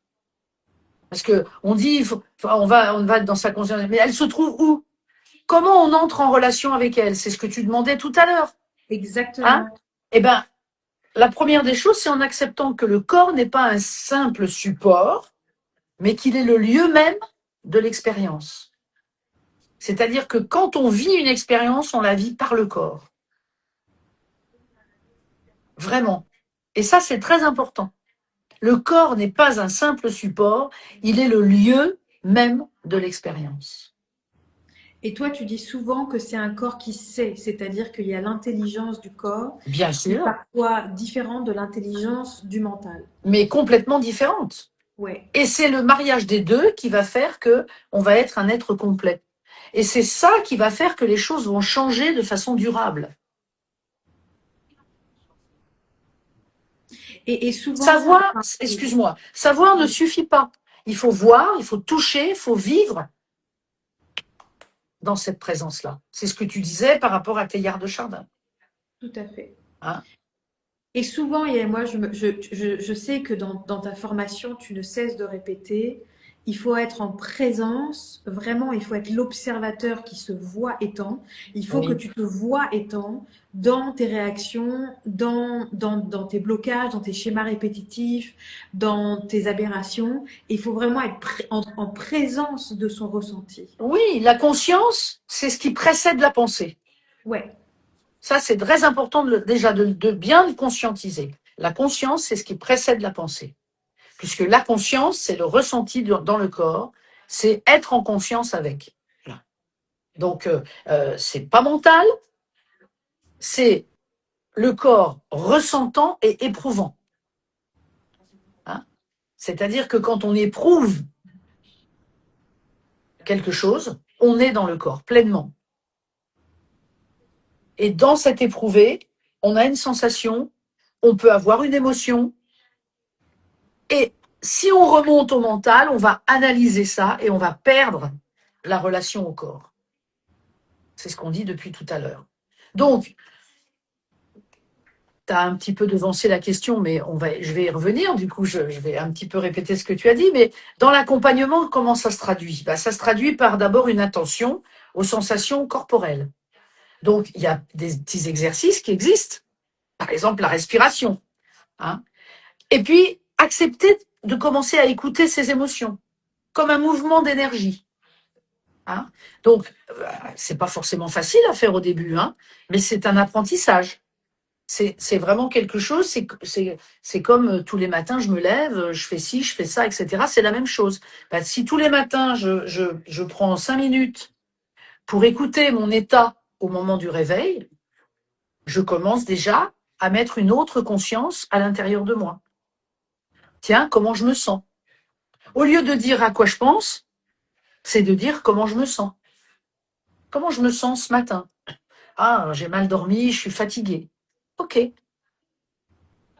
Parce que on dit, on va dans sa conscience, mais elle se trouve où? Comment on entre en relation avec elle? C'est ce que tu demandais tout à l'heure. Hein? Exactement. Eh ben, la première des choses, c'est en acceptant que le corps n'est pas un simple support, mais qu'il est le lieu même de l'expérience. C'est-à-dire que quand on vit une expérience, on la vit par le corps. Vraiment. Et ça, c'est très important. Le corps n'est pas un simple support, il est le lieu même de l'expérience. Et toi, tu dis souvent que c'est un corps qui sait, c'est-à-dire qu'il y a l'intelligence du corps Bien qui est sûr, parfois différente de l'intelligence du mental. mais complètement différente. Ouais. Et c'est le mariage des deux qui va faire que on va être un être complet. Et c'est ça qui va faire que les choses vont changer de façon durable. Et souvent, Savoir, enfin, oui, excuse-moi, savoir ne oui, suffit pas. Il faut voir, il faut toucher, il faut vivre dans cette présence-là. C'est ce que tu disais par rapport à Teilhard de Chardin. tout à fait. Hein. Et souvent, moi, je sais que dans ta formation, tu ne cesses de répéter, il faut être en présence, vraiment, il faut être l'observateur qui se voit étant. Il faut que Oui. tu te vois étant dans tes réactions, dans tes blocages, dans tes schémas répétitifs, dans tes aberrations. Il faut vraiment être en présence de son ressenti. Oui, la conscience, c'est ce qui précède la pensée. Ouais, Ça, c'est très important déjà de bien le conscientiser. La conscience, c'est ce qui précède la pensée. Puisque la conscience, c'est le ressenti dans le corps, c'est être en confiance avec. Voilà. Donc, c'est pas mental, c'est le corps ressentant et éprouvant. Hein. C'est-à-dire que quand on éprouve quelque chose, on est dans le corps pleinement. Et dans cet éprouvé, on a une sensation, on peut avoir une émotion. Et si on remonte au mental, on va analyser ça et on va perdre la relation au corps. C'est ce qu'on dit depuis tout à l'heure. Donc, tu as un petit peu devancé la question, mais je vais y revenir. Du coup, je vais un petit peu répéter ce que tu as dit. Mais dans l'accompagnement, comment ça se traduit? Ça se traduit par d'abord une attention aux sensations corporelles. Donc, il y a des petits exercices qui existent. Par exemple, la respiration. Hein. Et puis, accepter de commencer à écouter ses émotions, comme un mouvement d'énergie. Hein. Donc, c'est pas forcément facile à faire au début, hein, mais c'est un apprentissage. C'est vraiment quelque chose, c'est comme tous les matins, je me lève, je fais ci, je fais ça, etc. C'est la même chose. Si tous les matins, je prends 5 minutes pour écouter mon état au moment du réveil, je commence déjà à mettre une autre conscience à l'intérieur de moi. Tiens, comment je me sens? Au lieu de dire à quoi je pense, c'est de dire comment je me sens. Comment je me sens ce matin? Ah, j'ai mal dormi, je suis fatiguée. Ok.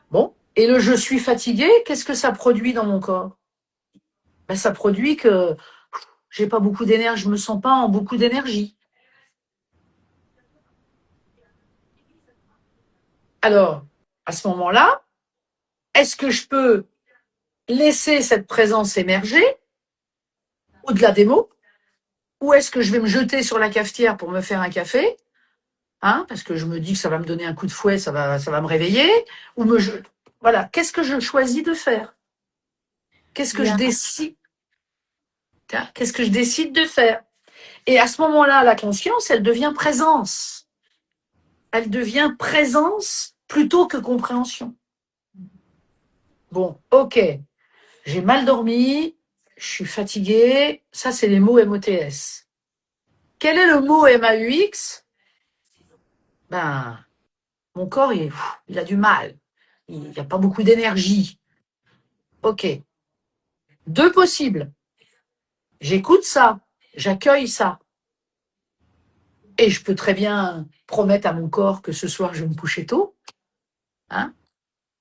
Bon. Et le je suis fatiguée, qu'est-ce que ça produit dans mon corps? Ça produit que j'ai pas beaucoup d'énergie, je me sens pas en beaucoup d'énergie. Alors, à ce moment-là, est-ce que je peux laisser cette présence émerger au-delà des mots? Ou est-ce que je vais me jeter sur la cafetière pour me faire un café? Hein, parce que je me dis que ça va me donner un coup de fouet, ça va me réveiller, ou voilà, qu'est-ce que je choisis de faire? Qu'est-ce il que y je a, décide? Qu'est-ce que je décide de faire? Et à ce moment-là, la conscience, elle devient présence. Elle devient présence plutôt que compréhension. Bon, ok, j'ai mal dormi, je suis fatiguée, ça c'est les mots MOTS. Quel est le mot MAUX? Mon corps, il a du mal. Il n'y a pas beaucoup d'énergie. Ok. Deux possibles. J'écoute ça, j'accueille ça. Et je peux très bien promettre à mon corps que ce soir, je vais me coucher tôt. Hein,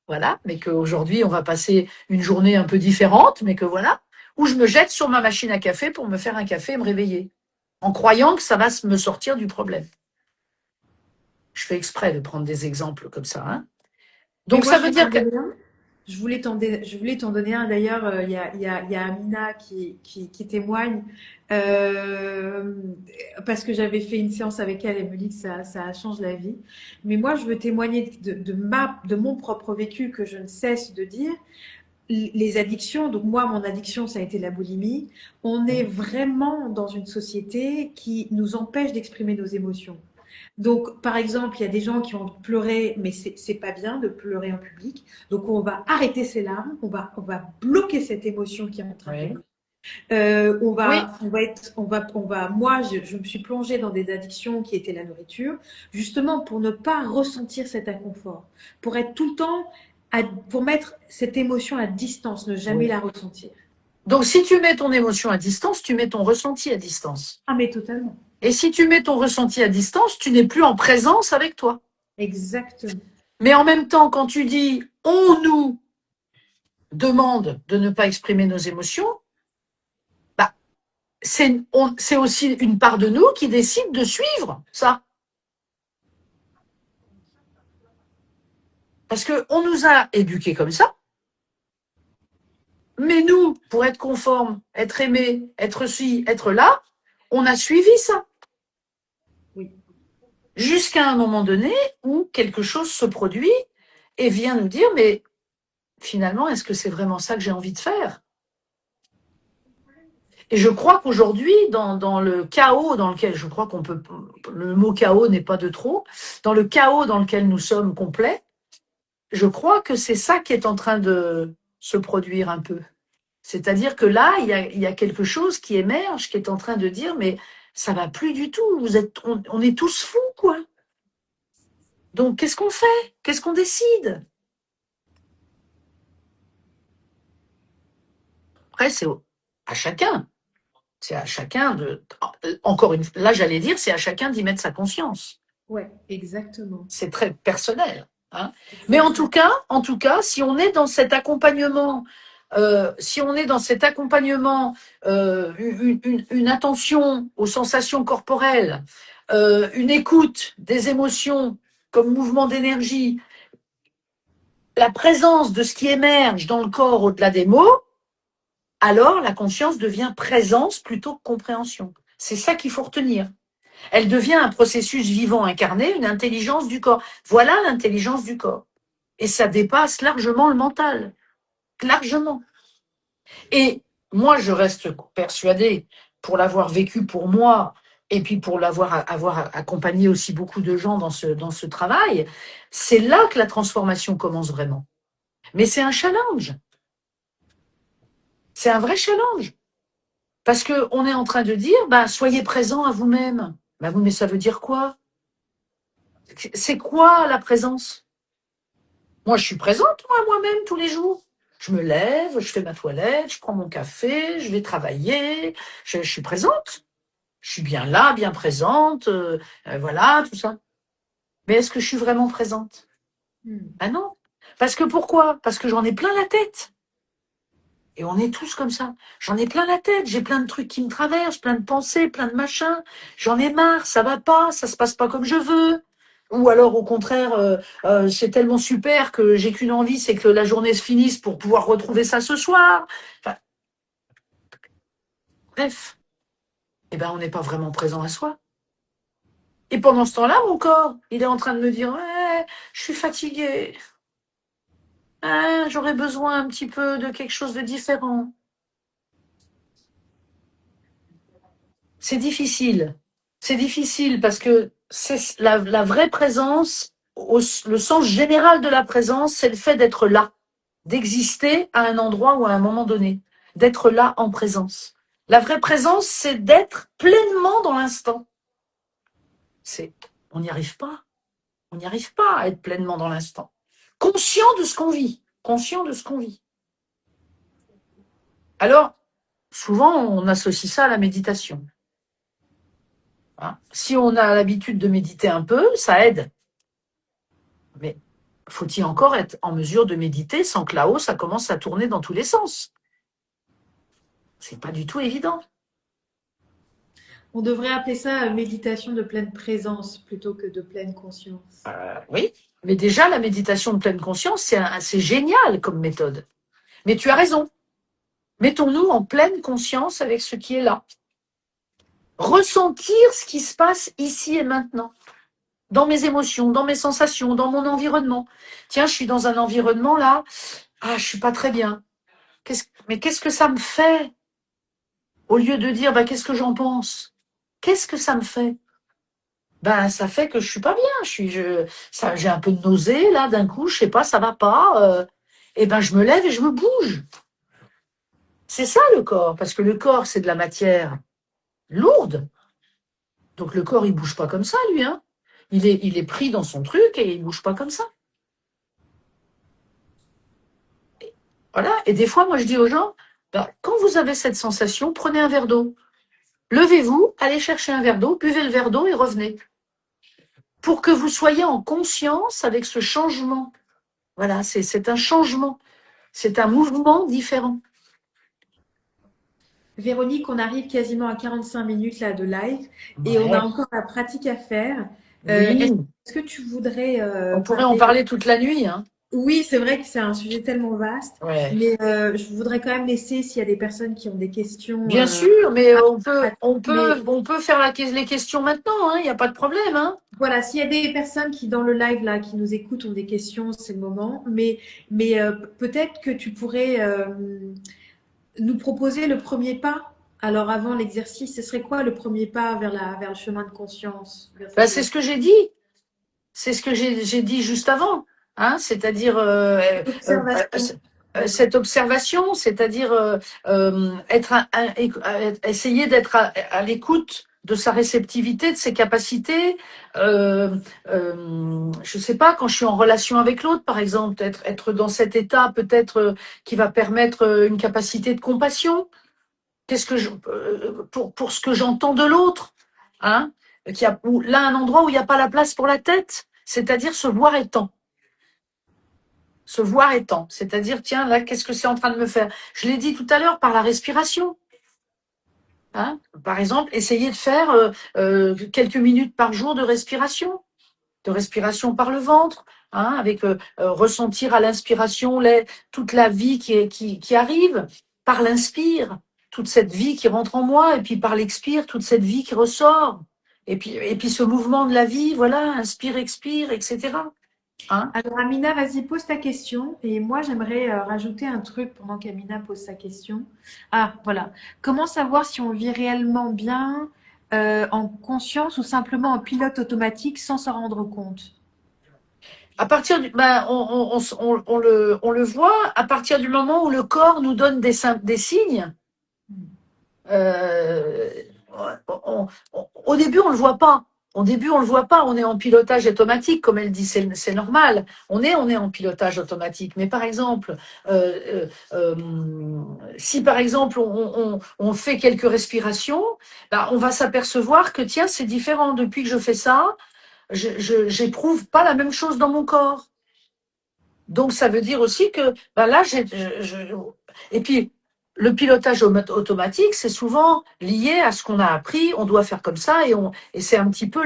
voilà. Mais qu'aujourd'hui, on va passer une journée un peu différente, mais que voilà. Ou je me jette sur ma machine à café pour me faire un café et me réveiller. En croyant que ça va me sortir du problème. Je fais exprès de prendre des exemples comme ça. Hein. et Donc, moi, ça je veut vais dire faire que... le lien. Je voulais t'en donner un. D'ailleurs, il y a Amina qui témoigne euh, parce que j'avais fait une séance avec elle. Elle me dit que ça change la vie. Mais moi, je veux témoigner de mon propre vécu que je ne cesse de dire. Les addictions, donc moi, mon addiction, ça a été la boulimie. On est vraiment dans une société qui nous empêche d'exprimer nos émotions. Donc, par exemple, il y a des gens qui ont pleuré, mais c'est pas bien de pleurer en public. Donc, on va arrêter ces larmes, on va bloquer cette émotion qui est en train de Oui. venir. Oui. Moi, je me suis plongée dans des addictions qui étaient la nourriture, justement pour ne pas ressentir cet inconfort, pour être tout le temps, pour mettre cette émotion à distance, ne jamais Oui. la ressentir. Donc, si tu mets ton émotion à distance, tu mets ton ressenti à distance. Ah, mais totalement. Et si tu mets ton ressenti à distance, tu n'es plus en présence avec toi. Exactement. Mais en même temps, quand tu dis « on nous demande de ne pas exprimer nos émotions », bah, c'est aussi une part de nous qui décide de suivre ça. Parce qu'on nous a éduqués comme ça. Mais nous, pour être conforme, être aimé, être ci, être là, on a suivi ça. Oui. Jusqu'à un moment donné où quelque chose se produit et vient nous dire, mais finalement, est-ce que c'est vraiment ça que j'ai envie de faire? Et je crois qu'aujourd'hui, dans le chaos dans lequel, je crois qu'on peut, le mot chaos n'est pas de trop, dans le chaos dans lequel nous sommes complets, je crois que c'est ça qui est en train de se produire un peu. C'est-à-dire que là, il y a quelque chose qui émerge, qui est en train de dire, mais ça va plus du tout, on est tous fous, quoi. Donc, qu'est-ce qu'on fait? Qu'est-ce qu'on décide? Après, c'est à chacun. C'est à chacun de, encore une fois, là, j'allais dire, c'est à chacun d'y mettre sa conscience. Ouais, exactement. C'est très personnel. Hein. Mais Exactement. en tout cas, si on est dans cet accompagnement, si on est dans cet accompagnement, une attention aux sensations corporelles, une écoute des émotions comme mouvement d'énergie, la présence de ce qui émerge dans le corps au-delà des mots, alors la conscience devient présence plutôt que compréhension. C'est ça qu'il faut retenir. Elle devient un processus vivant incarné, une intelligence du corps. Voilà l'intelligence du corps. Et ça dépasse largement le mental. Largement. Et moi, je reste persuadée, pour l'avoir vécu pour moi, et puis pour avoir accompagné aussi beaucoup de gens dans ce travail, c'est là que la transformation commence vraiment. Mais c'est un challenge. C'est un vrai challenge. Parce qu'on est en train de dire, bah, soyez présent à vous-même. Bah oui, mais ça veut dire quoi? C'est quoi la présence? Moi, je suis présente, moi-même, tous les jours. Je me lève, je fais ma toilette, je prends mon café, je vais travailler, je suis présente. Je suis bien là, bien présente, voilà, tout ça. Mais est-ce que je suis vraiment présente? Hmm. Ah non. Parce que pourquoi? Parce que j'en ai plein la tête. Et on est tous comme ça. J'en ai plein la tête, j'ai plein de trucs qui me traversent, plein de pensées, plein de machins. J'en ai marre, ça va pas, ça se passe pas comme je veux. Ou alors au contraire, c'est tellement super que j'ai qu'une envie, c'est que la journée se finisse pour pouvoir retrouver ça ce soir. Enfin, bref, eh ben, on n'est pas vraiment présent à soi. Et pendant ce temps-là, mon corps, il est en train de me dire, ouais, je suis fatiguée. Ah, j'aurais besoin un petit peu de quelque chose de différent. C'est difficile. C'est difficile parce que c'est la vraie présence, le sens général de la présence, c'est le fait d'être là, d'exister à un endroit ou à un moment donné, d'être là en présence. La vraie présence, c'est d'être pleinement dans l'instant. On n'y arrive pas. On n'y arrive pas à être pleinement dans l'instant. Conscient de ce qu'on vit. Conscient de ce qu'on vit. Alors, souvent, on associe ça à la méditation. Hein. Si on a l'habitude de méditer un peu, ça aide. Mais faut-il encore être en mesure de méditer sans que là-haut, ça commence à tourner dans tous les sens? C'est pas du tout évident. On devrait appeler ça méditation de pleine présence plutôt que de pleine conscience. Oui, Mais déjà, la méditation de pleine conscience, c'est génial comme méthode. Mais tu as raison. Mettons-nous en pleine conscience avec ce qui est là. Ressentir ce qui se passe ici et maintenant. Dans mes émotions, dans mes sensations, dans mon environnement. Tiens, je suis dans un environnement là. Ah, je suis pas très bien. Mais qu'est-ce que ça me fait? Au lieu de dire, qu'est-ce que j'en pense? Qu'est-ce que ça me fait? Ça fait que je suis pas bien. J'ai un peu de nausée là, d'un coup, je sais pas, ça va pas. Je me lève et je me bouge. C'est ça le corps, parce que le corps, c'est de la matière lourde. Donc le corps, il bouge pas comme ça, lui, hein. Il est pris dans son truc et il bouge pas comme ça. Voilà. Et des fois, moi, je dis aux gens, quand vous avez cette sensation, prenez un verre d'eau. Levez-vous, allez chercher un verre d'eau, buvez le verre d'eau et revenez. Pour que vous soyez en conscience avec ce changement. Voilà, c'est un changement. C'est un mouvement différent. Véronique, on arrive quasiment à 45 minutes là de live et on a Ouais. encore la pratique à faire. Oui. Est-ce que tu voudrais On pourrait en parler toute la nuit, hein. Oui, c'est vrai que c'est un sujet tellement vaste, Ouais. mais je voudrais quand même laisser s'il y a des personnes qui ont des questions. Bien sûr, mais à- mais on peut faire les questions maintenant, hein. Il n'y a pas de problème, hein. voilà, s'il y a des personnes qui dans le live là qui nous écoutent ont des questions, c'est le moment. Mais peut-être que tu pourrais nous proposer le premier pas. Alors avant l'exercice, ce serait quoi le premier pas vers le chemin de conscience, vers cette C'est ouverture? ce que j'ai dit. C'est ce que j'ai dit juste avant, hein. C'est-à-dire Observation. cette observation, c'est-à-dire essayer d'être à l'écoute de sa réceptivité, de ses capacités. Je sais pas, quand je suis en relation avec l'autre, par exemple, être dans cet état peut-être qui va permettre une capacité de compassion. Qu'est-ce que pour ce que j'entends de l'autre, hein, là un endroit où il n'y a pas la place pour la tête, c'est-à-dire se voir étant. Se voir étant, c'est-à-dire, tiens, là, qu'est-ce que c'est en train de me faire? Je l'ai dit tout à l'heure, par la respiration. Hein. Par exemple, essayer de faire quelques minutes par jour de respiration par le ventre, hein, avec ressentir à l'inspiration toute la vie qui arrive, par l'inspire, toute cette vie qui rentre en moi, et puis par l'expire, toute cette vie qui ressort. Et puis ce mouvement de la vie, voilà, inspire, expire, etc. Hein. Alors Amina, vas-y, pose ta question. Et moi, j'aimerais rajouter un truc pendant qu'Amina pose sa question. Ah, voilà. Comment savoir si on vit réellement bien en conscience ou simplement en pilote automatique sans s'en rendre compte? À partir on le voit à partir du moment où le corps nous donne des signes. Euh, Au début, on le voit pas. Au début, on le voit pas. On est en pilotage automatique, comme elle dit, c'est normal. On est en pilotage automatique. Mais par exemple, si par exemple on fait quelques respirations, on va s'apercevoir que tiens, c'est différent. Depuis que je fais ça, j'éprouve pas la même chose dans mon corps. Donc ça veut dire aussi que là, et puis le pilotage automatique, c'est souvent lié à ce qu'on a appris. On doit faire comme ça et c'est un petit peu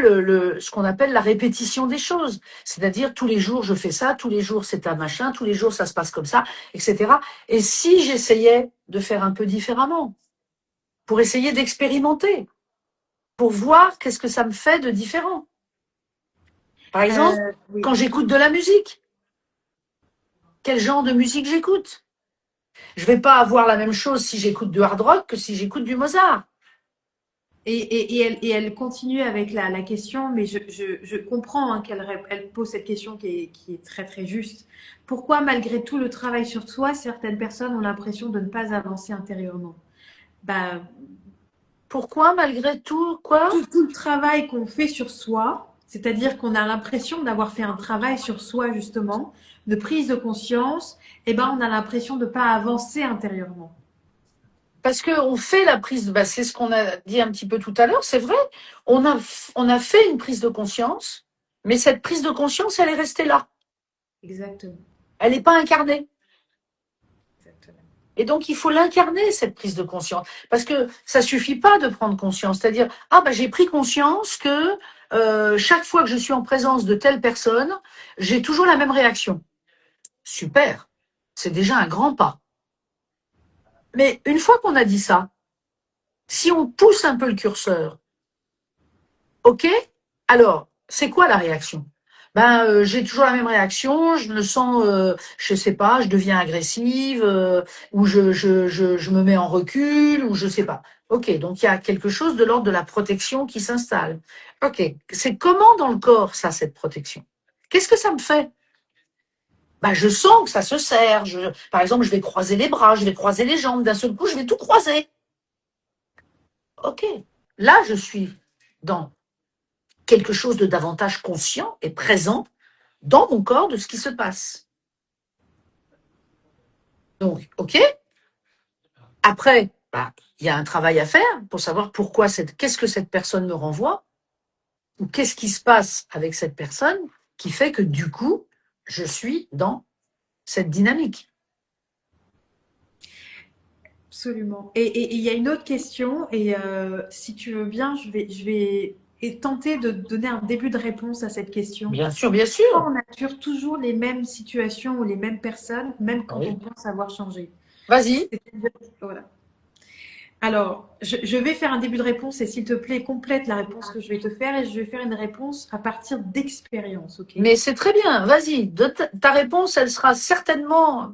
ce qu'on appelle la répétition des choses. C'est-à-dire tous les jours je fais ça, tous les jours c'est un machin, tous les jours ça se passe comme ça, etc. Et si j'essayais de faire un peu différemment, pour essayer d'expérimenter, pour voir qu'est-ce que ça me fait de différent. Par exemple, Oui. quand j'écoute de la musique, quel genre de musique j'écoute? Je vais pas avoir la même chose si j'écoute du hard rock que si j'écoute du Mozart. Et elle continue avec la question, mais je comprends hein, elle pose cette question qui est très très juste. Pourquoi, malgré tout le travail sur soi, certaines personnes ont l'impression de ne pas avancer intérieurement? Bah, Pourquoi, malgré tout, quoi? tout le travail qu'on fait sur soi, c'est-à-dire qu'on a l'impression d'avoir fait un travail sur soi justement, de prise de conscience, eh ben on a l'impression de ne pas avancer intérieurement. Parce qu'on fait la prise, c'est ce qu'on a dit un petit peu tout à l'heure, c'est vrai. On a fait une prise de conscience, mais cette prise de conscience, elle est restée là. Exactement. Elle n'est pas incarnée. Exactement. Et donc, il faut l'incarner, cette prise de conscience. Parce que ça suffit pas de prendre conscience. C'est-à-dire, j'ai pris conscience que chaque fois que je suis en présence de telle personne, j'ai toujours la même réaction. Super, c'est déjà un grand pas. Mais une fois qu'on a dit ça, si on pousse un peu le curseur, ok, alors c'est quoi la réaction? J'ai toujours la même réaction, je me sens, je sais pas, je deviens agressive, ou je me mets en recul, ou je sais pas. Ok, donc il y a quelque chose de l'ordre de la protection qui s'installe. Ok, c'est comment dans le corps ça, cette protection? Qu'est-ce que ça me fait? Je sens que ça se serre. Par exemple, je vais croiser les bras, je vais croiser les jambes. D'un seul coup, je vais tout croiser. Ok, là, je suis dans quelque chose de davantage conscient et présent dans mon corps de ce qui se passe. Donc, ok. Après, il y a un travail à faire pour savoir qu'est-ce que cette personne me renvoie, ou qu'est-ce qui se passe avec cette personne qui fait que du coup, je suis dans cette dynamique. Absolument. Et il y a une autre question, et si tu veux bien, je vais tenter de donner un début de réponse à cette question. Bien sûr, bien sûr. On attire toujours les mêmes situations ou les mêmes personnes, même quand Oui. on pense avoir changé. Vas-y. Voilà. Alors, je vais faire un début de réponse et s'il te plaît, complète la réponse que je vais te faire et je vais faire une réponse à partir d'expérience, ok? Mais c'est très bien, vas-y. Ta réponse, elle sera certainement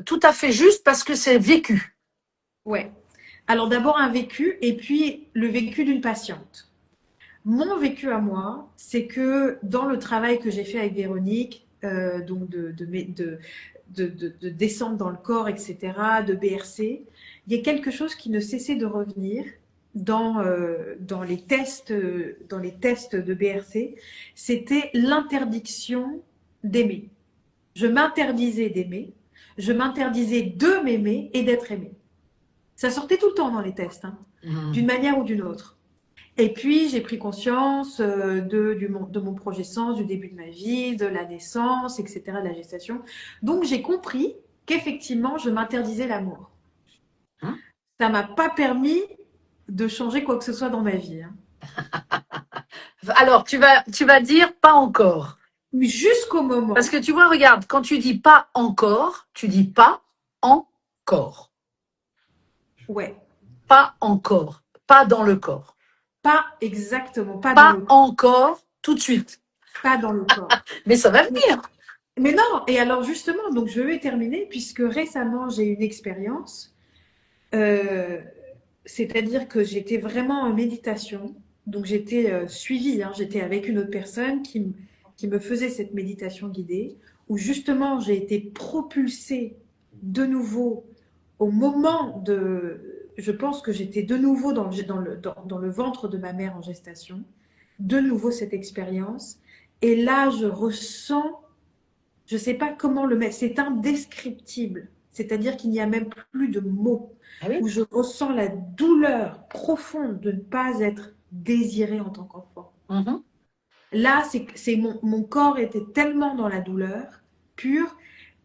tout à fait juste parce que c'est vécu. Ouais. Alors d'abord un vécu et puis le vécu d'une patiente. Mon vécu à moi, c'est que dans le travail que j'ai fait avec Véronique, donc de descendre dans le corps, etc., de BRC, il y a quelque chose qui ne cessait de revenir dans dans les tests de BRC, c'était l'interdiction d'aimer. Je m'interdisais d'aimer, je m'interdisais de m'aimer et d'être aimé. Ça sortait tout le temps dans les tests, hein, d'une manière ou d'une autre. Et puis, j'ai pris conscience de mon projet sens, du début de ma vie, de la naissance, etc., de la gestation. Donc, j'ai compris qu'effectivement, je m'interdisais l'amour. Hein. Ça m'a pas permis de changer quoi que ce soit dans ma vie, hein. Alors, tu vas dire pas encore. Mais jusqu'au moment. Parce que tu vois, regarde, quand tu dis pas encore, tu dis pas encore. Ouais. Pas encore. Pas dans le corps. Pas exactement, pas dans Pas le corps. encore tout de suite. Pas dans le corps. Mais ça va venir. Mais non, et alors justement, donc je vais terminer puisque récemment j'ai eu une expérience. Euh, C'est-à-dire que j'étais vraiment en méditation. Donc j'étais suivie, hein, j'étais avec une autre personne qui me faisait cette méditation guidée, où justement j'ai été propulsée de nouveau au moment de... Je pense que j'étais de nouveau dans le ventre de ma mère en gestation, de nouveau cette expérience. Et là, je ressens, je ne sais pas comment le mettre, c'est indescriptible. C'est-à-dire qu'il n'y a même plus de mots Ah oui. où je ressens la douleur profonde de ne pas être désirée en tant qu'enfant. Mhm. Là, mon corps était tellement dans la douleur pure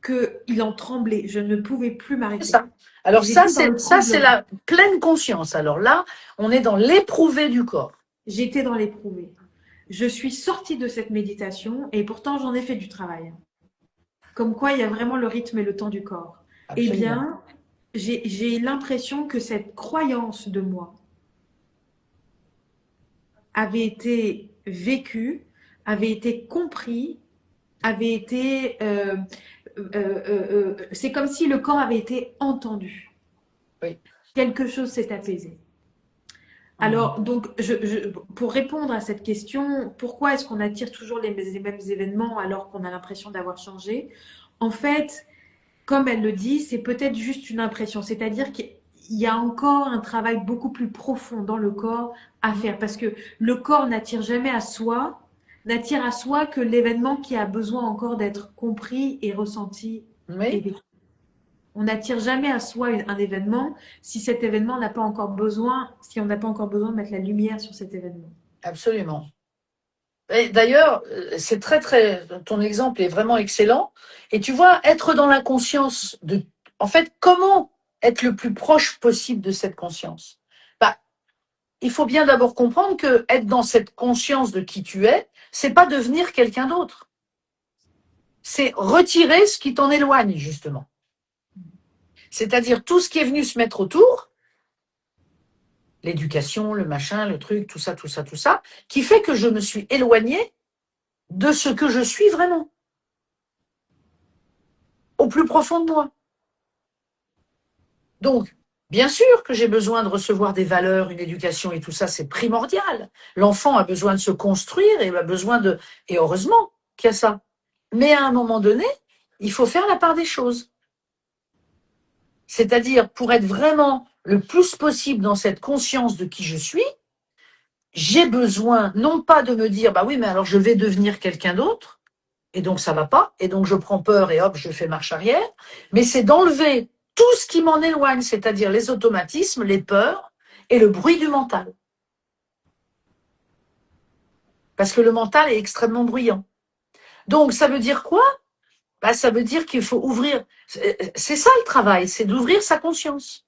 qu'il en tremblait. Je ne pouvais plus C'est m'arrêter. ça. Alors Et ça, j'étais dans le c'est tremblement. la pleine conscience. Alors là, on est dans l'éprouvé du corps. J'étais dans l'éprouvé. Je suis sortie de cette méditation et pourtant j'en ai fait du travail. Comme quoi, il y a vraiment le rythme et le temps du corps. Eh Absolument. bien, j'ai l'impression que cette croyance de moi avait été vécue, avait été compris, avait été... c'est comme si le corps avait été entendu. Oui. Quelque chose s'est apaisé. Alors, donc, pour répondre à cette question, pourquoi est-ce qu'on attire toujours les mêmes événements alors qu'on a l'impression d'avoir changé? En fait, comme elle le dit, c'est peut-être juste une impression. C'est-à-dire qu'il y a encore un travail beaucoup plus profond dans le corps à faire. Parce que le corps n'attire jamais à soi, n'attire à soi que l'événement qui a besoin encore d'être compris et ressenti et Oui, vécu. On n'attire jamais à soi un événement si cet événement n'a pas encore besoin, si on n'a pas encore besoin de mettre la lumière sur cet événement. absolument. Et d'ailleurs, c'est ton exemple est vraiment excellent. Et tu vois, être dans la conscience en fait, comment être le plus proche possible de cette conscience? Bah, il faut bien d'abord comprendre que être dans cette conscience de qui tu es, c'est pas devenir quelqu'un d'autre. C'est retirer ce qui t'en éloigne, justement. C'est-à-dire tout ce qui est venu se mettre autour, l'éducation, le machin, le truc, tout ça, qui fait que je me suis éloignée de ce que je suis vraiment, au plus profond de moi. Donc, bien sûr que j'ai besoin de recevoir des valeurs, une éducation et tout ça, c'est primordial. L'enfant a besoin de se construire et a besoin de... Et heureusement qu'il y a ça. Mais à un moment donné, il faut faire la part des choses. C'est-à-dire, pour être vraiment le plus possible dans cette conscience de qui je suis, j'ai besoin non pas de me dire, bah oui, mais alors je vais devenir quelqu'un d'autre, et donc ça va pas, et donc je prends peur et hop, je fais marche arrière, mais c'est d'enlever tout ce qui m'en éloigne, c'est-à-dire les automatismes, les peurs et le bruit du mental. Parce que le mental est extrêmement bruyant. Donc ça veut dire quoi? Bah, ça veut dire qu'il faut ouvrir, c'est ça le travail, c'est d'ouvrir sa conscience.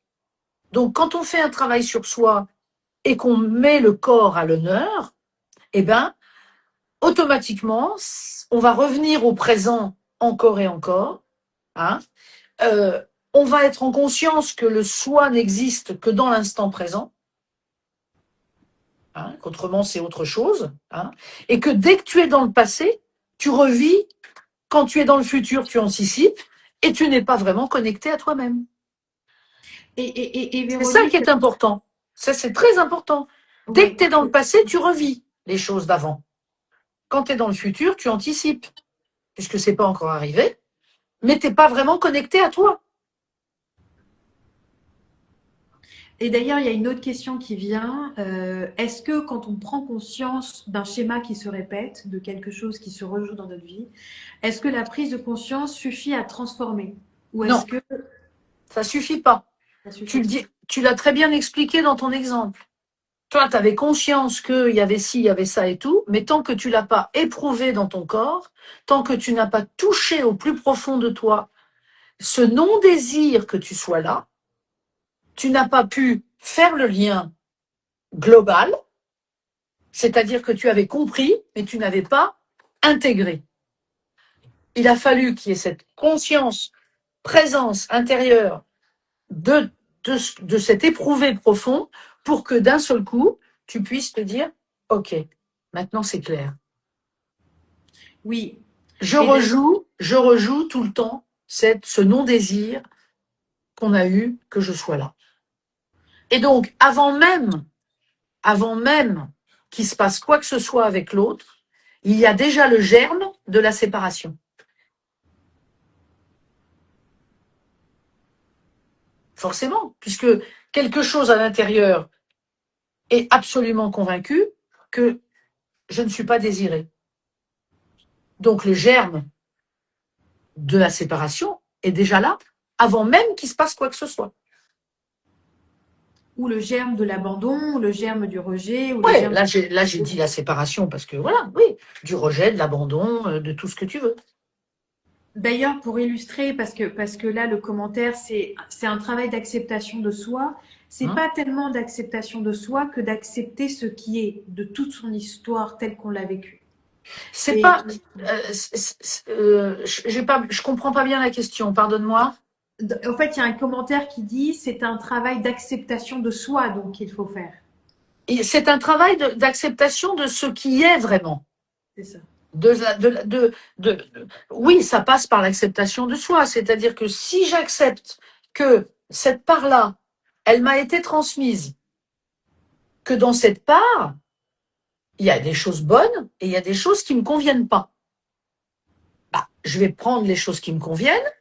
Donc quand on fait un travail sur soi et qu'on met le corps à l'honneur, eh ben, automatiquement, on va revenir au présent encore et encore. Hein. On va être en conscience que le soi n'existe que dans l'instant présent, hein, qu'autrement c'est autre chose, hein, et que dès que tu es dans le passé, tu revis, quand tu es dans le futur, tu anticipes, et tu n'es pas vraiment connecté à toi-même. Et C'est ça qui est important. Ça, c'est très important. Dès que tu es dans le passé, tu revis les choses d'avant. Quand tu es dans le futur, tu anticipes, puisque c'est pas encore arrivé, mais tu n'es pas vraiment connecté à toi. Et d'ailleurs, il y a une autre question qui vient. Est-ce que quand on prend conscience d'un schéma qui se répète, de quelque chose qui se rejoue dans notre vie, est-ce que la prise de conscience suffit à transformer? Ou est-ce Non, que ça suffit pas. ça suffit pas? Tu l'as très bien expliqué dans ton exemple. Toi, tu avais conscience qu'il y avait ci, il y avait ça et tout, mais tant que tu l'as pas éprouvé dans ton corps, tant que tu n'as pas touché au plus profond de toi ce non-désir que tu sois là, tu n'as pas pu faire le lien global, c'est-à-dire que tu avais compris, mais tu n'avais pas intégré. Il a fallu qu'il y ait cette conscience, présence intérieure de cet éprouvé profond pour que d'un seul coup, tu puisses te dire, OK, maintenant c'est clair. Oui. Je rejoue tout le temps ce non-désir qu'on a eu que je sois là. Et donc, avant même qu'il se passe quoi que ce soit avec l'autre, il y a déjà le germe de la séparation. Forcément, puisque quelque chose à l'intérieur est absolument convaincu que je ne suis pas désirée. Donc le germe de la séparation est déjà là, avant même qu'il se passe quoi que ce soit. Ou le germe de l'abandon, ou le germe du rejet. Ou Ouais, là j'ai dit la séparation parce que voilà, oui, du rejet, de l'abandon, de tout ce que tu veux. D'ailleurs, pour illustrer, parce que là, le commentaire, c'est un travail d'acceptation de soi. C'est pas tellement d'acceptation de soi que d'accepter ce qui est de toute son histoire telle qu'on l'a vécue. C'est pas, je comprends pas bien la question. Pardonne-moi. En fait, il y a un commentaire qui dit c'est un travail d'acceptation de soi donc qu'il faut faire. C'est un travail d'acceptation de ce qui est vraiment. C'est ça. Oui, ça passe par l'acceptation de soi. C'est-à-dire que si j'accepte que cette part-là, elle m'a été transmise, que dans cette part, il y a des choses bonnes et il y a des choses qui ne me conviennent pas. Bah, je vais prendre les choses qui me conviennent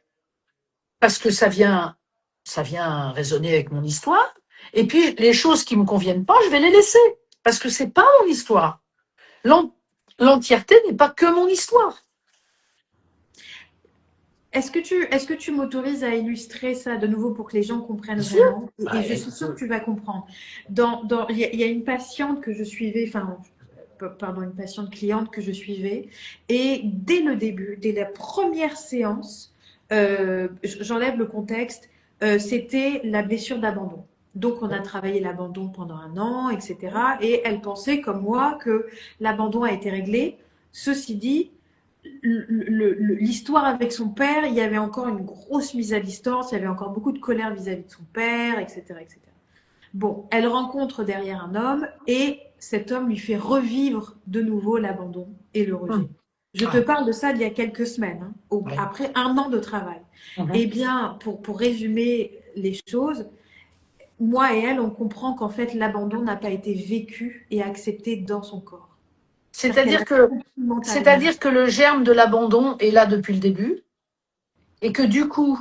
parce que ça vient résonner avec mon histoire. Et puis, les choses qui me conviennent pas, je vais les laisser parce que c'est pas mon histoire. L'entièreté n'est pas que mon histoire. Est-ce que tu m'autorises à illustrer ça de nouveau pour que les gens comprennent vraiment? Et je suis sûre que tu vas comprendre. Il y a une patiente que je suivais, pardon, une patiente cliente que je suivais, et dès le début, dès la première séance, j'enlève le contexte, c'était la blessure d'abandon. Donc, on a travaillé l'abandon pendant 1 an, etc. Et elle pensait, comme moi, que l'abandon a été réglé. Ceci dit, l'histoire avec son père, il y avait encore une grosse mise à distance, il y avait encore beaucoup de colère vis-à-vis de son père, etc., etc. Bon, elle rencontre derrière un homme et cet homme lui fait revivre de nouveau l'abandon et le rejet. Hum. Je te Ah, parle de ça d'il y a quelques semaines, hein, ouais. après 1 an de travail. Eh Mhm. bien, pour résumer les choses, moi et elle, on comprend qu'en fait, l'abandon n'a pas été vécu et accepté dans son corps. C'est-à-dire qu'elle C'est-à-dire l'a que, compris mentalement. c'est-à-dire que le germe de l'abandon est là depuis le début et que du coup,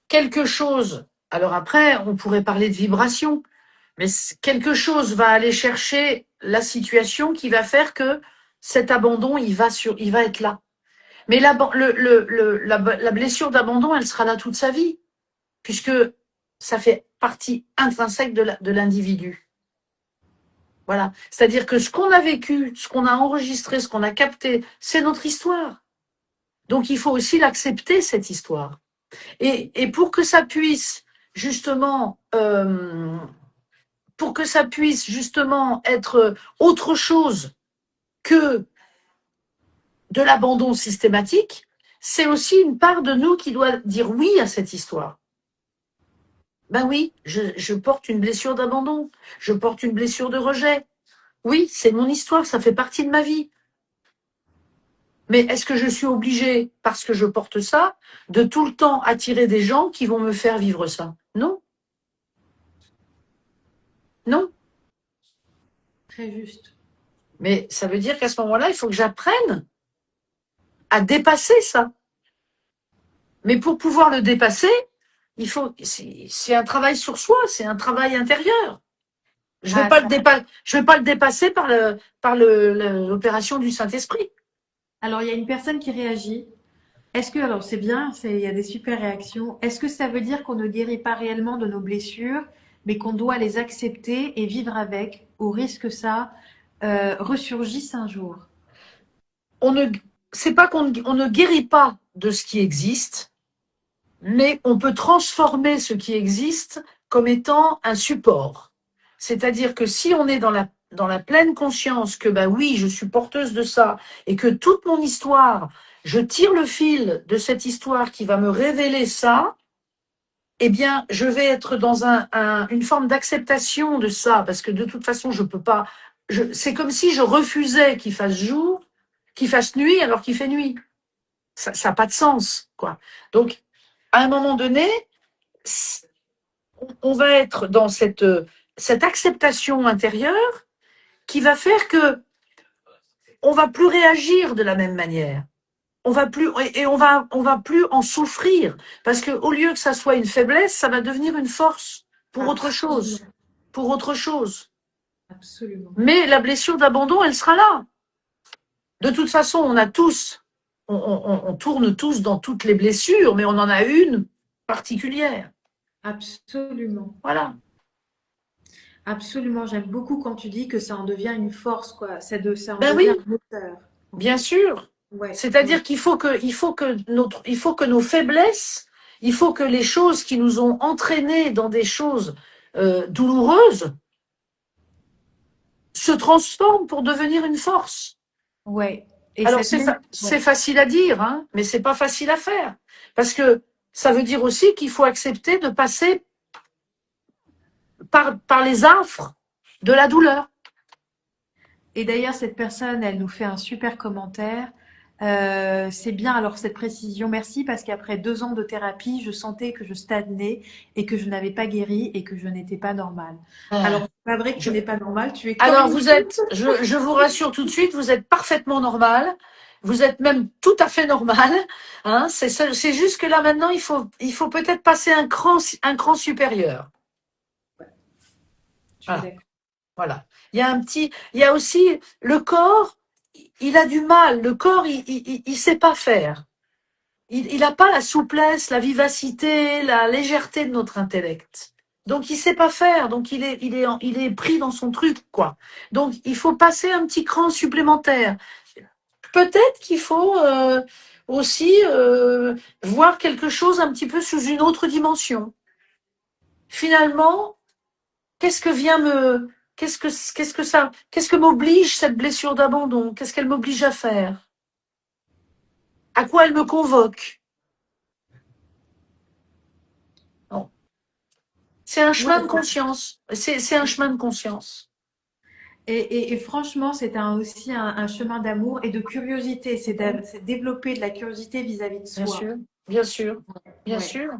quelque chose, alors après, on pourrait parler de vibration, mais quelque chose va aller chercher la situation qui va faire que cet abandon, il va être là. Mais la blessure d'abandon, elle sera là toute sa vie, puisque ça fait partie intrinsèque de l'individu. Voilà. C'est-à-dire que ce qu'on a vécu, ce qu'on a enregistré, ce qu'on a capté, c'est notre histoire. Donc il faut aussi l'accepter, cette histoire. Et pour que ça puisse justement, pour que ça puisse justement être autre chose que de l'abandon systématique, c'est aussi une part de nous qui doit dire oui à cette histoire. Ben oui, je porte une blessure d'abandon, je porte une blessure de rejet. Oui, c'est mon histoire, ça fait partie de ma vie. Mais est-ce que je suis obligée, parce que je porte ça, de tout le temps attirer des gens qui vont me faire vivre ça? Non, non. Très juste. Mais ça veut dire qu'à ce moment-là, il faut que j'apprenne à dépasser ça. Mais pour pouvoir le dépasser, c'est un travail sur soi, c'est un travail intérieur. Ah, Je vais pas le dépasser par l'opération du Saint-Esprit. alors, il y a une personne qui réagit. Est-ce que, alors c'est bien, il y a des super réactions. Est-ce que ça veut dire qu'on ne guérit pas réellement de nos blessures, mais qu'on doit les accepter et vivre avec, au risque que ça ressurgisse un jour? On ne, c'est pas on ne guérit pas de ce qui existe, mais on peut transformer ce qui existe comme étant un support. C'est-à-dire que si on est dans la pleine conscience que, ben oui, je suis porteuse de ça, et que toute mon histoire, je tire le fil de cette histoire qui va me révéler ça, eh bien, je vais être dans une forme d'acceptation de ça, parce que de toute façon, je peux pas. C'est comme si je refusais qu'il fasse jour, qu'il fasse nuit, alors qu'il fait nuit. Ça n'a pas de sens, quoi. Donc, à un moment donné, on va être dans cette acceptation intérieure qui va faire que on va plus réagir de la même manière. On va plus et on va plus en souffrir parce que au lieu que ça soit une faiblesse, ça va devenir une force pour autre chose, Absolument, pour autre chose. absolument. Mais la blessure d'abandon, elle sera là. De toute façon, on tourne tous dans toutes les blessures, mais on en a une particulière. Absolument. Voilà. Absolument. J'aime beaucoup quand tu dis que ça en devient une force, quoi. Ça en Ben devient oui, un moteur, en bien fait. sûr. Ouais, C'est-à-dire ouais. il faut que nos faiblesses, il faut que les choses qui nous ont entraînés dans des choses douloureuses se transforment pour devenir une force. Ouais. Et Alors cette même, c'est ouais. facile à dire, hein, mais c'est pas facile à faire parce que ça veut dire aussi qu'il faut accepter de passer par les affres de la douleur. Et d'ailleurs, cette personne, elle nous fait un super commentaire. C'est bien alors cette précision, merci, parce qu'après 2 ans de thérapie, je sentais que je stagnais et que je n'avais pas guéri et que je n'étais pas normale. Alors, c'est pas vrai que tu Je- n'es pas normale, tu es comme Alors, une fille. je vous rassure tout de suite, vous êtes parfaitement normal. Vous êtes même tout à fait normal. Hein, c'est juste que là, maintenant, il faut peut-être passer un cran supérieur. Je suis Voilà, d'accord. voilà. Il y a aussi le corps, il a du mal. Le corps, il sait pas faire. Il n'a pas la souplesse, la vivacité, la légèreté de notre intellect. Donc il sait pas faire, donc il est pris dans son truc, quoi. Donc il faut passer un petit cran supplémentaire. Peut-être qu'il faut aussi voir quelque chose un petit peu sous une autre dimension. Finalement, Qu'est-ce que vient me... Qu'est-ce que m'oblige cette blessure d'abandon? Qu'est-ce qu'elle m'oblige à faire? À quoi elle me convoque? Non. C'est un chemin de Ouais. conscience. C'est un chemin de conscience. Et franchement, c'est aussi un chemin d'amour et de curiosité. C'est développer de la curiosité vis-à-vis de Bien soi. sûr, bien sûr, bien Ouais. sûr,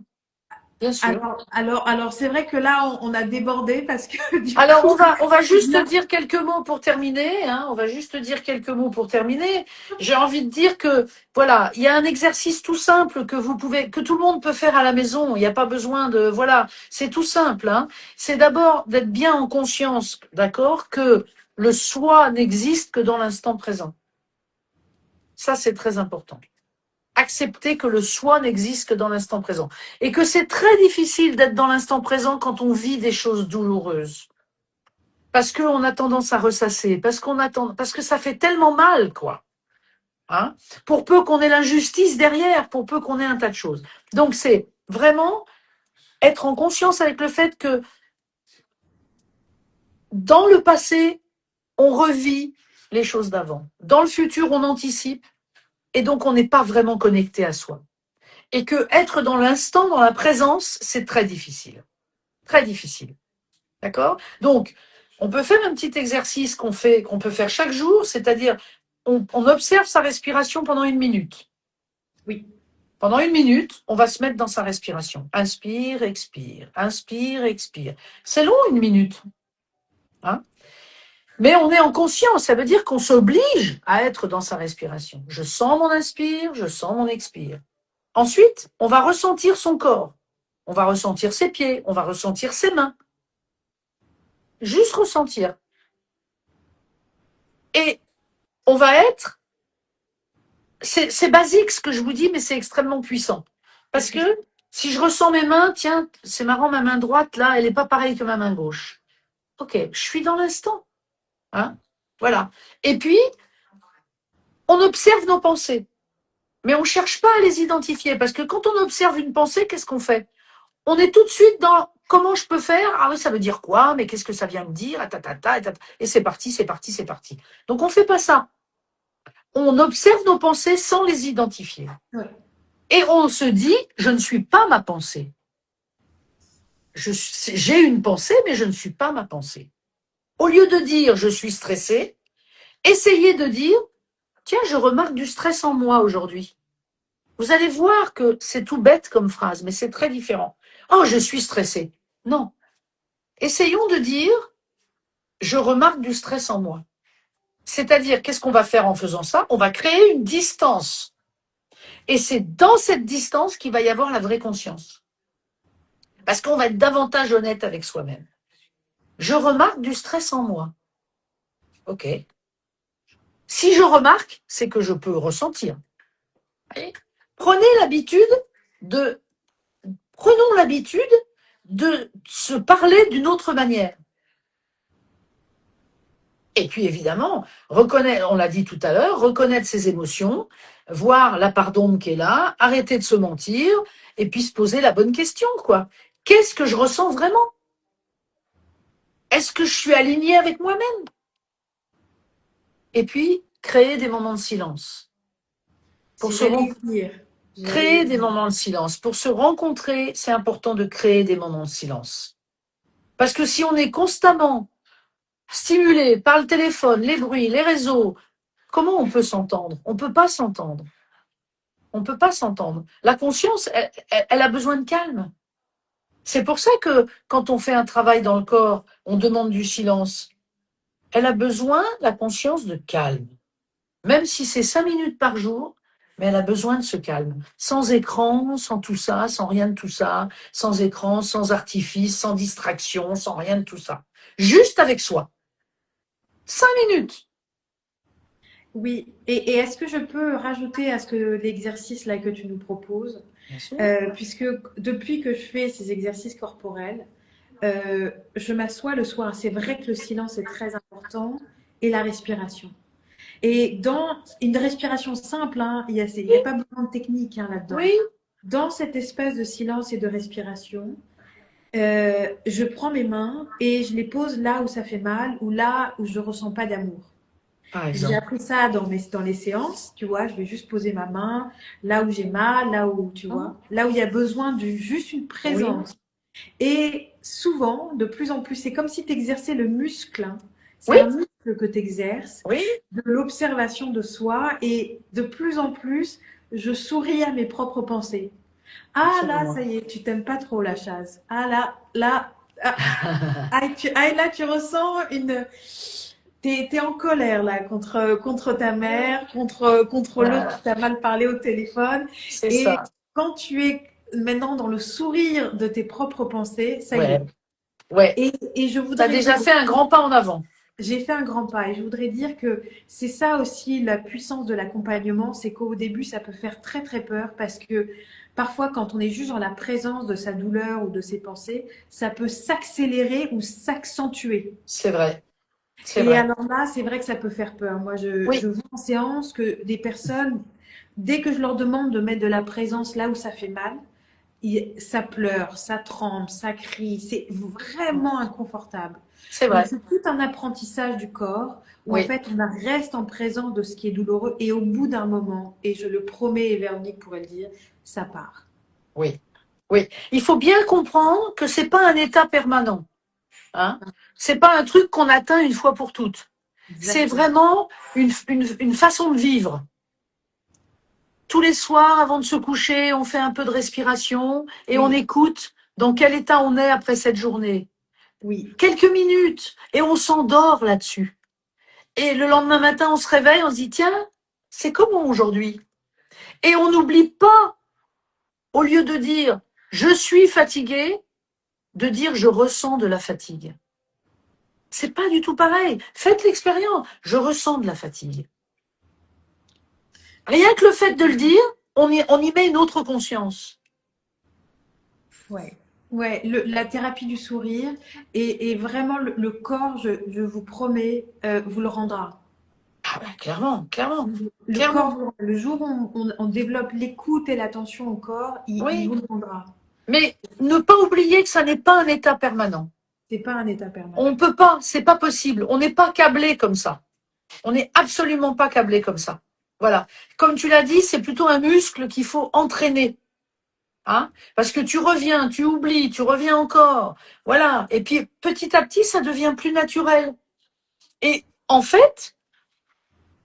bien sûr. Alors c'est vrai que là, on a débordé parce que du Alors, coup, on va c'est juste bien. dire quelques mots pour terminer, hein. On va juste dire quelques mots pour terminer. J'ai envie de dire que, voilà, il y a un exercice tout simple que tout le monde peut faire à la maison. Il n'y a pas besoin de, voilà, c'est tout simple, hein. C'est d'abord d'être bien en conscience, d'accord, que le soi n'existe que dans l'instant présent. Ça, c'est très important. Accepter que le soi n'existe que dans l'instant présent. Et que c'est très difficile d'être dans l'instant présent quand on vit des choses douloureuses. Parce qu'on a tendance à ressasser, parce que ça fait tellement mal, quoi. Hein, pour peu qu'on ait l'injustice derrière, pour peu qu'on ait un tas de choses. Donc c'est vraiment être en conscience avec le fait que dans le passé, on revit les choses d'avant. Dans le futur, on anticipe, et donc on n'est pas vraiment connecté à soi. Et que être dans l'instant, dans la présence, c'est très difficile. Très difficile. D'accord? Donc, on peut faire un petit exercice qu'on peut faire chaque jour, c'est-à-dire on observe sa respiration pendant 1 minute. Oui. Pendant 1 minute, on va se mettre dans sa respiration. Inspire, expire, inspire, expire. C'est long 1 minute. Hein, mais on est en conscience, ça veut dire qu'on s'oblige à être dans sa respiration. Je sens mon inspire, je sens mon expire. Ensuite, on va ressentir son corps. On va ressentir ses pieds, on va ressentir ses mains. Juste ressentir. Et on va être c'est basique ce que je vous dis, mais c'est extrêmement puissant. Parce que si je ressens mes mains, tiens, c'est marrant, ma main droite, là, elle n'est pas pareille que ma main gauche. Ok, je suis dans l'instant. Hein, voilà. Et puis, on observe nos pensées. Mais on ne cherche pas à les identifier. Parce que quand on observe une pensée, qu'est-ce qu'on fait? On est tout de suite dans comment je peux faire? Ah oui, ça veut dire quoi? Mais qu'est-ce que ça vient me dire? Et c'est parti, c'est parti, c'est parti. Donc on ne fait pas ça. On observe nos pensées sans les identifier. Ouais. Et on se dit, je ne suis pas ma pensée. J'ai une pensée, mais je ne suis pas ma pensée. Au lieu de dire, je suis stressé, essayez de dire, tiens, je remarque du stress en moi aujourd'hui. Vous allez voir que c'est tout bête comme phrase, mais c'est très différent. Oh, je suis stressé. Non. Essayons de dire, je remarque du stress en moi. C'est-à-dire, qu'est-ce qu'on va faire en faisant ça? On va créer une distance. Et c'est dans cette distance qu'il va y avoir la vraie conscience. Parce qu'on va être davantage honnête avec soi-même. Je remarque du stress en moi. OK. Si je remarque, c'est que je peux ressentir. Prenez l'habitude de, prenons l'habitude de se parler d'une autre manière. Et puis évidemment, reconnaître, on l'a dit tout à l'heure, reconnaître ses émotions, voir la part d'ombre qui est là, arrêter de se mentir, et puis se poser la bonne question, quoi. Qu'est-ce que je ressens vraiment? Est-ce que je suis alignée avec moi-même? Et puis, créer des moments de silence. Pour se J'allais y dire. J'allais créer y des dire. moments de silence. Pour se rencontrer, c'est important de créer des moments de silence. Parce que si on est constamment stimulé par le téléphone, les bruits, les réseaux, comment on peut s'entendre? On ne peut pas s'entendre. On ne peut pas s'entendre. La conscience, elle a besoin de calme. C'est pour ça que quand on fait un travail dans le corps, on demande du silence. Elle a besoin, la conscience, de calme. Même si c'est 5 minutes par jour, mais elle a besoin de ce calme. Sans écran, sans tout ça, sans rien de tout ça, sans écran, sans artifice, sans distraction, sans rien de tout ça. Juste avec soi. 5 minutes. Oui. Et est-ce que je peux rajouter à ce que l'exercice là que tu nous proposes, Bien sûr. puisque depuis que je fais ces exercices corporels, je m'assois le soir. C'est vrai que le silence est très important et la respiration. Et dans une respiration simple, hein, il y a pas besoin de technique hein, là-dedans. Oui, Dans cet espace de silence et de respiration, Je prends mes mains et je les pose là où ça fait mal ou là où je ressens pas d'amour. Par J'ai exemple. appris ça dans les séances, tu vois, je vais juste poser ma main là où j'ai mal, là où, tu Hein. vois, là où il y a besoin de juste une Oui, présence. Et souvent, de plus en plus, c'est comme si tu exerçais le muscle, hein. C'est oui, un muscle que tu exerces, oui. de l'observation de soi. Et de plus en plus, je souris à mes propres pensées. Ah là, ça Absolument. y est, tu t'aimes pas trop la chaise. Ah là, ah, là, tu ressens une. T'es en colère là contre ta mère, contre l'autre Voilà, qui t'a mal parlé au téléphone. c'est Et ça. quand tu es maintenant dans le sourire de tes propres pensées, ça y Ouais, est. ouais. Et je Tu as voudrais déjà dire, fait un grand pas en avant. j'ai fait un grand pas et je voudrais dire que c'est ça aussi la puissance de l'accompagnement, c'est qu'au début ça peut faire très très peur parce que parfois quand on est juste dans la présence de sa douleur ou de ses pensées, ça peut s'accélérer ou s'accentuer. C'est vrai, c'est Et vrai. alors là, c'est vrai que ça peut faire peur. Moi, Oui, je vois en séance que des personnes, dès que je leur demande de mettre de la présence là où ça fait mal, ça pleure, ça tremble, ça crie. C'est vraiment inconfortable. c'est Donc, vrai. c'est tout un apprentissage du corps où en Oui, fait, on reste en présence de ce qui est douloureux et au bout d'un moment, et je le promets, et Véronique pourrait le dire, ça part. oui, oui. Il faut bien comprendre que c'est pas un état permanent. Hein. C'est pas un truc qu'on atteint une fois pour toutes. C'est Exactement. vraiment une façon de vivre. Tous les soirs, avant de se coucher, on fait un peu de respiration et on Oui, écoute dans quel état on est après cette journée. oui, Quelques minutes et on s'endort là-dessus. Et le lendemain matin, on se réveille, on se dit, tiens, c'est comment aujourd'hui? Et on n'oublie pas, au lieu de dire, je suis fatigué, de dire, je ressens de la fatigue. C'est pas du tout pareil. Faites l'expérience. Je ressens de la fatigue. Rien que le fait de le dire, on y met une autre conscience. ouais. Ouais, la thérapie du sourire et vraiment le corps, je vous promets, vous le rendra. Ah ben, clairement, clairement, Le corps, clairement. le jour où on développe l'écoute et l'attention au corps, il Oui. vous le rendra. Mais ne pas oublier que ça n'est pas un état permanent. C'est pas un état On permanent. ne peut pas, c'est pas possible. On n'est pas câblé comme ça. On n'est absolument pas câblé comme ça. Voilà. Comme tu l'as dit, c'est plutôt un muscle qu'il faut entraîner. Hein, parce que tu reviens, tu oublies, tu reviens encore. Voilà. Et puis petit à petit, ça devient plus naturel. Et en fait,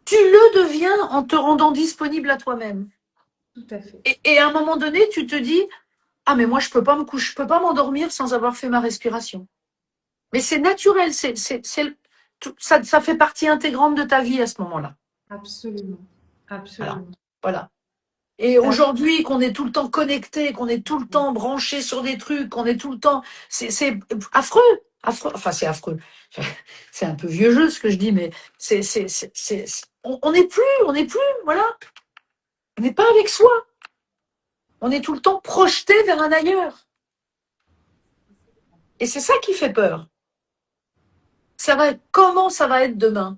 tu le deviens en te rendant disponible à toi-même. Tout à fait. Et à un moment donné, tu te dis, ah mais moi je peux pas me coucher, je peux pas m'endormir sans avoir fait ma respiration. Mais c'est naturel, ça fait partie intégrante de ta vie à ce moment-là. Absolument. Voilà, Absolument. voilà. Et Euh, aujourd'hui, qu'on est tout le temps connecté, qu'on est tout le temps branché sur des trucs, qu'on est tout le temps, c'est affreux, affreux. Enfin, c'est affreux. C'est un peu vieux jeu ce que je dis, mais on n'est plus, voilà, on n'est pas avec soi. On est tout le temps projeté vers un ailleurs. Et c'est ça qui fait peur. Comment ça va être demain?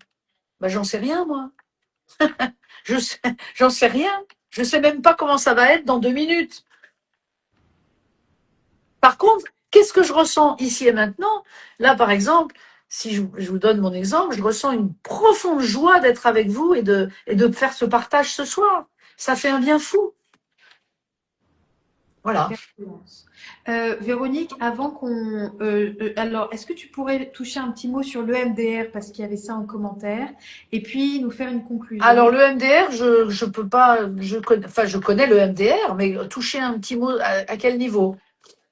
Ben, j'en sais rien, moi. Je sais, j'en sais rien. Je sais même pas comment ça va être dans 2 minutes. Par contre, qu'est-ce que je ressens ici et maintenant? Là, par exemple, si je vous donne mon exemple, je ressens une profonde joie d'être avec vous et de faire ce partage ce soir. Ça fait un bien fou. Voilà. Pertinence. Véronique, avant alors, est-ce que tu pourrais toucher un petit mot sur l'EMDR parce qu'il y avait ça en commentaire et puis nous faire une Alors, conclusion? le MDR, je peux pas, je connais le MDR, mais toucher un petit mot à quel niveau?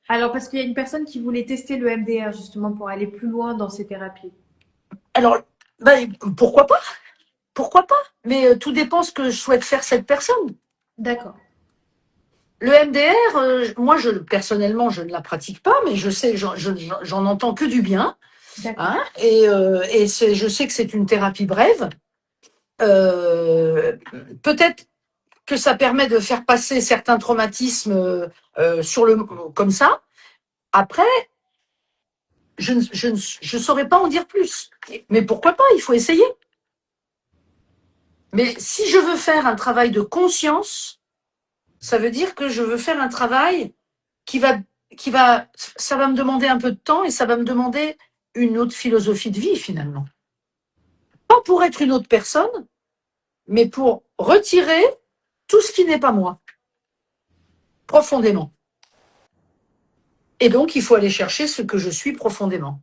Alors, parce qu'il y a une personne qui voulait tester le MDR justement pour aller plus loin dans ses thérapies. Alors, ben, pourquoi pas? Pourquoi pas? Mais tout dépend ce que souhaite faire cette personne. D'accord, Le MDR, moi, personnellement, je ne la pratique pas, mais je sais, j'en entends que du bien. d'accord. Hein, et je sais que c'est une thérapie brève. Euh, Peut-être que ça permet de faire passer certains traumatismes comme ça. Après, je saurais pas en dire plus. Mais pourquoi pas? Il faut essayer. Mais si je veux faire un travail de conscience, ça veut dire que je veux faire un travail qui va ça va me demander un peu de temps et ça va me demander une autre philosophie de vie finalement. Pas pour être une autre personne, mais pour retirer tout ce qui n'est pas moi, profondément. Et donc, il faut aller chercher ce que je suis profondément.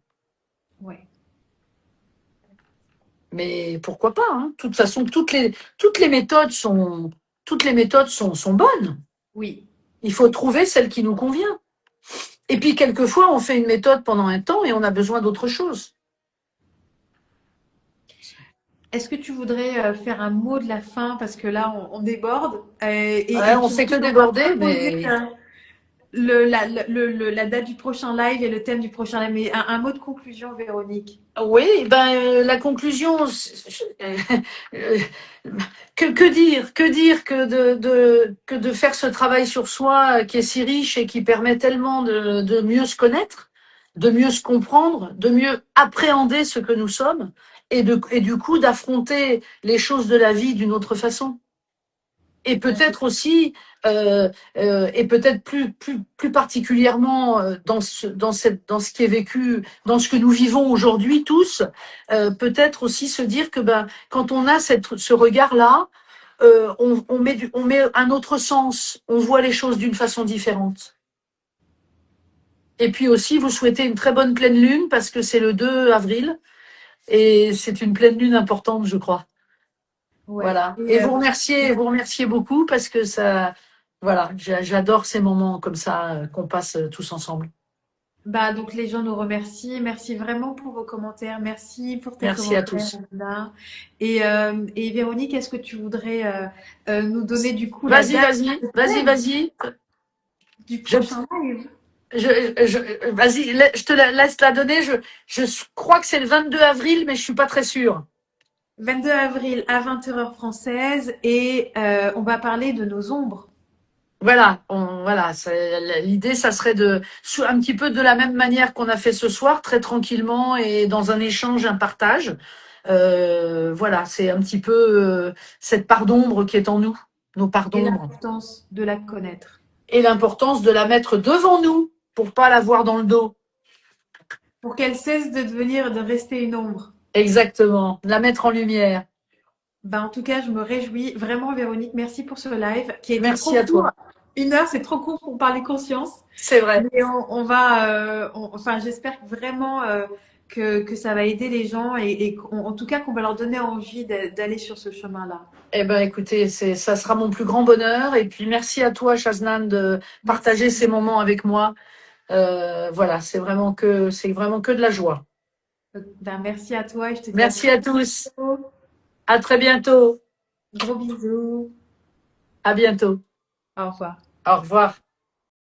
Ouais. Mais pourquoi pas, hein. De toute façon, toutes les méthodes sont bonnes. Oui. Il faut trouver celle qui nous convient. Et puis, quelquefois, on fait une méthode pendant un temps et on a besoin d'autre chose. Est-ce que tu voudrais faire un mot de la fin parce que là, on déborde Ouais, et on puis fait que ensuite, on va déborder, proposer mais la date du prochain live et le thème du prochain live. Mais un mot de conclusion, Véronique. oui, la conclusion, euh, que dire que de faire ce travail sur soi qui est si riche et qui permet tellement de mieux se connaître, de mieux se comprendre, de mieux appréhender ce que nous sommes et du coup d'affronter les choses de la vie d'une autre façon. Et peut-être aussi, et peut-être plus particulièrement dans ce qui est vécu, dans ce que nous vivons aujourd'hui tous, peut-être aussi se dire que quand on a ce regard-là, on met un autre sens, on voit les choses d'une façon différente. Et puis aussi, vous souhaitez une très bonne pleine lune parce que c'est le 2 avril et c'est une pleine lune importante, je crois. Ouais. Voilà. Et vous remerciez beaucoup parce que voilà, j'adore ces moments comme ça qu'on passe tous ensemble. Bah, donc les gens nous remercient. Merci vraiment pour vos commentaires. Merci pour tes Merci à commentaires, tous. Anna. Et Véronique, est-ce que tu voudrais nous donner du coup la Vas-y, date vas-y, vas-y, vas-y. du Je, prochain live? vas-y, je te laisse la donner. Je crois que c'est le 22 avril, mais je suis pas très sûre. 22 avril à 20h heure française et on va parler de nos ombres. Voilà, l'idée, ça serait un petit peu de la même manière qu'on a fait ce soir, très tranquillement et dans un échange, un partage. Voilà, c'est un petit peu cette part d'ombre qui est en nous, nos parts Et d'ombre. l'importance de la connaître. Et l'importance de la mettre devant nous pour pas la voir dans le dos. Pour qu'elle cesse de rester une ombre. Exactement, la mettre en lumière. Ben, en tout cas, je me réjouis. Vraiment, Véronique, merci pour ce live qui a été Merci trop à court. toi. 1 heure, c'est trop court pour parler conscience. C'est vrai. Mais on va, enfin, j'espère vraiment que ça va aider les gens et en tout cas qu'on va leur donner envie d'aller sur ce chemin-là. Eh ben, écoutez, ça sera mon plus grand bonheur. Et puis, merci à toi, Shaznan, de partager Merci. ces moments avec moi. Voilà, c'est vraiment que de la joie. Ben, merci à toi et je te dis à Merci très à tous. bientôt. À très bientôt. Gros bisous. À bientôt. Au revoir. Au revoir.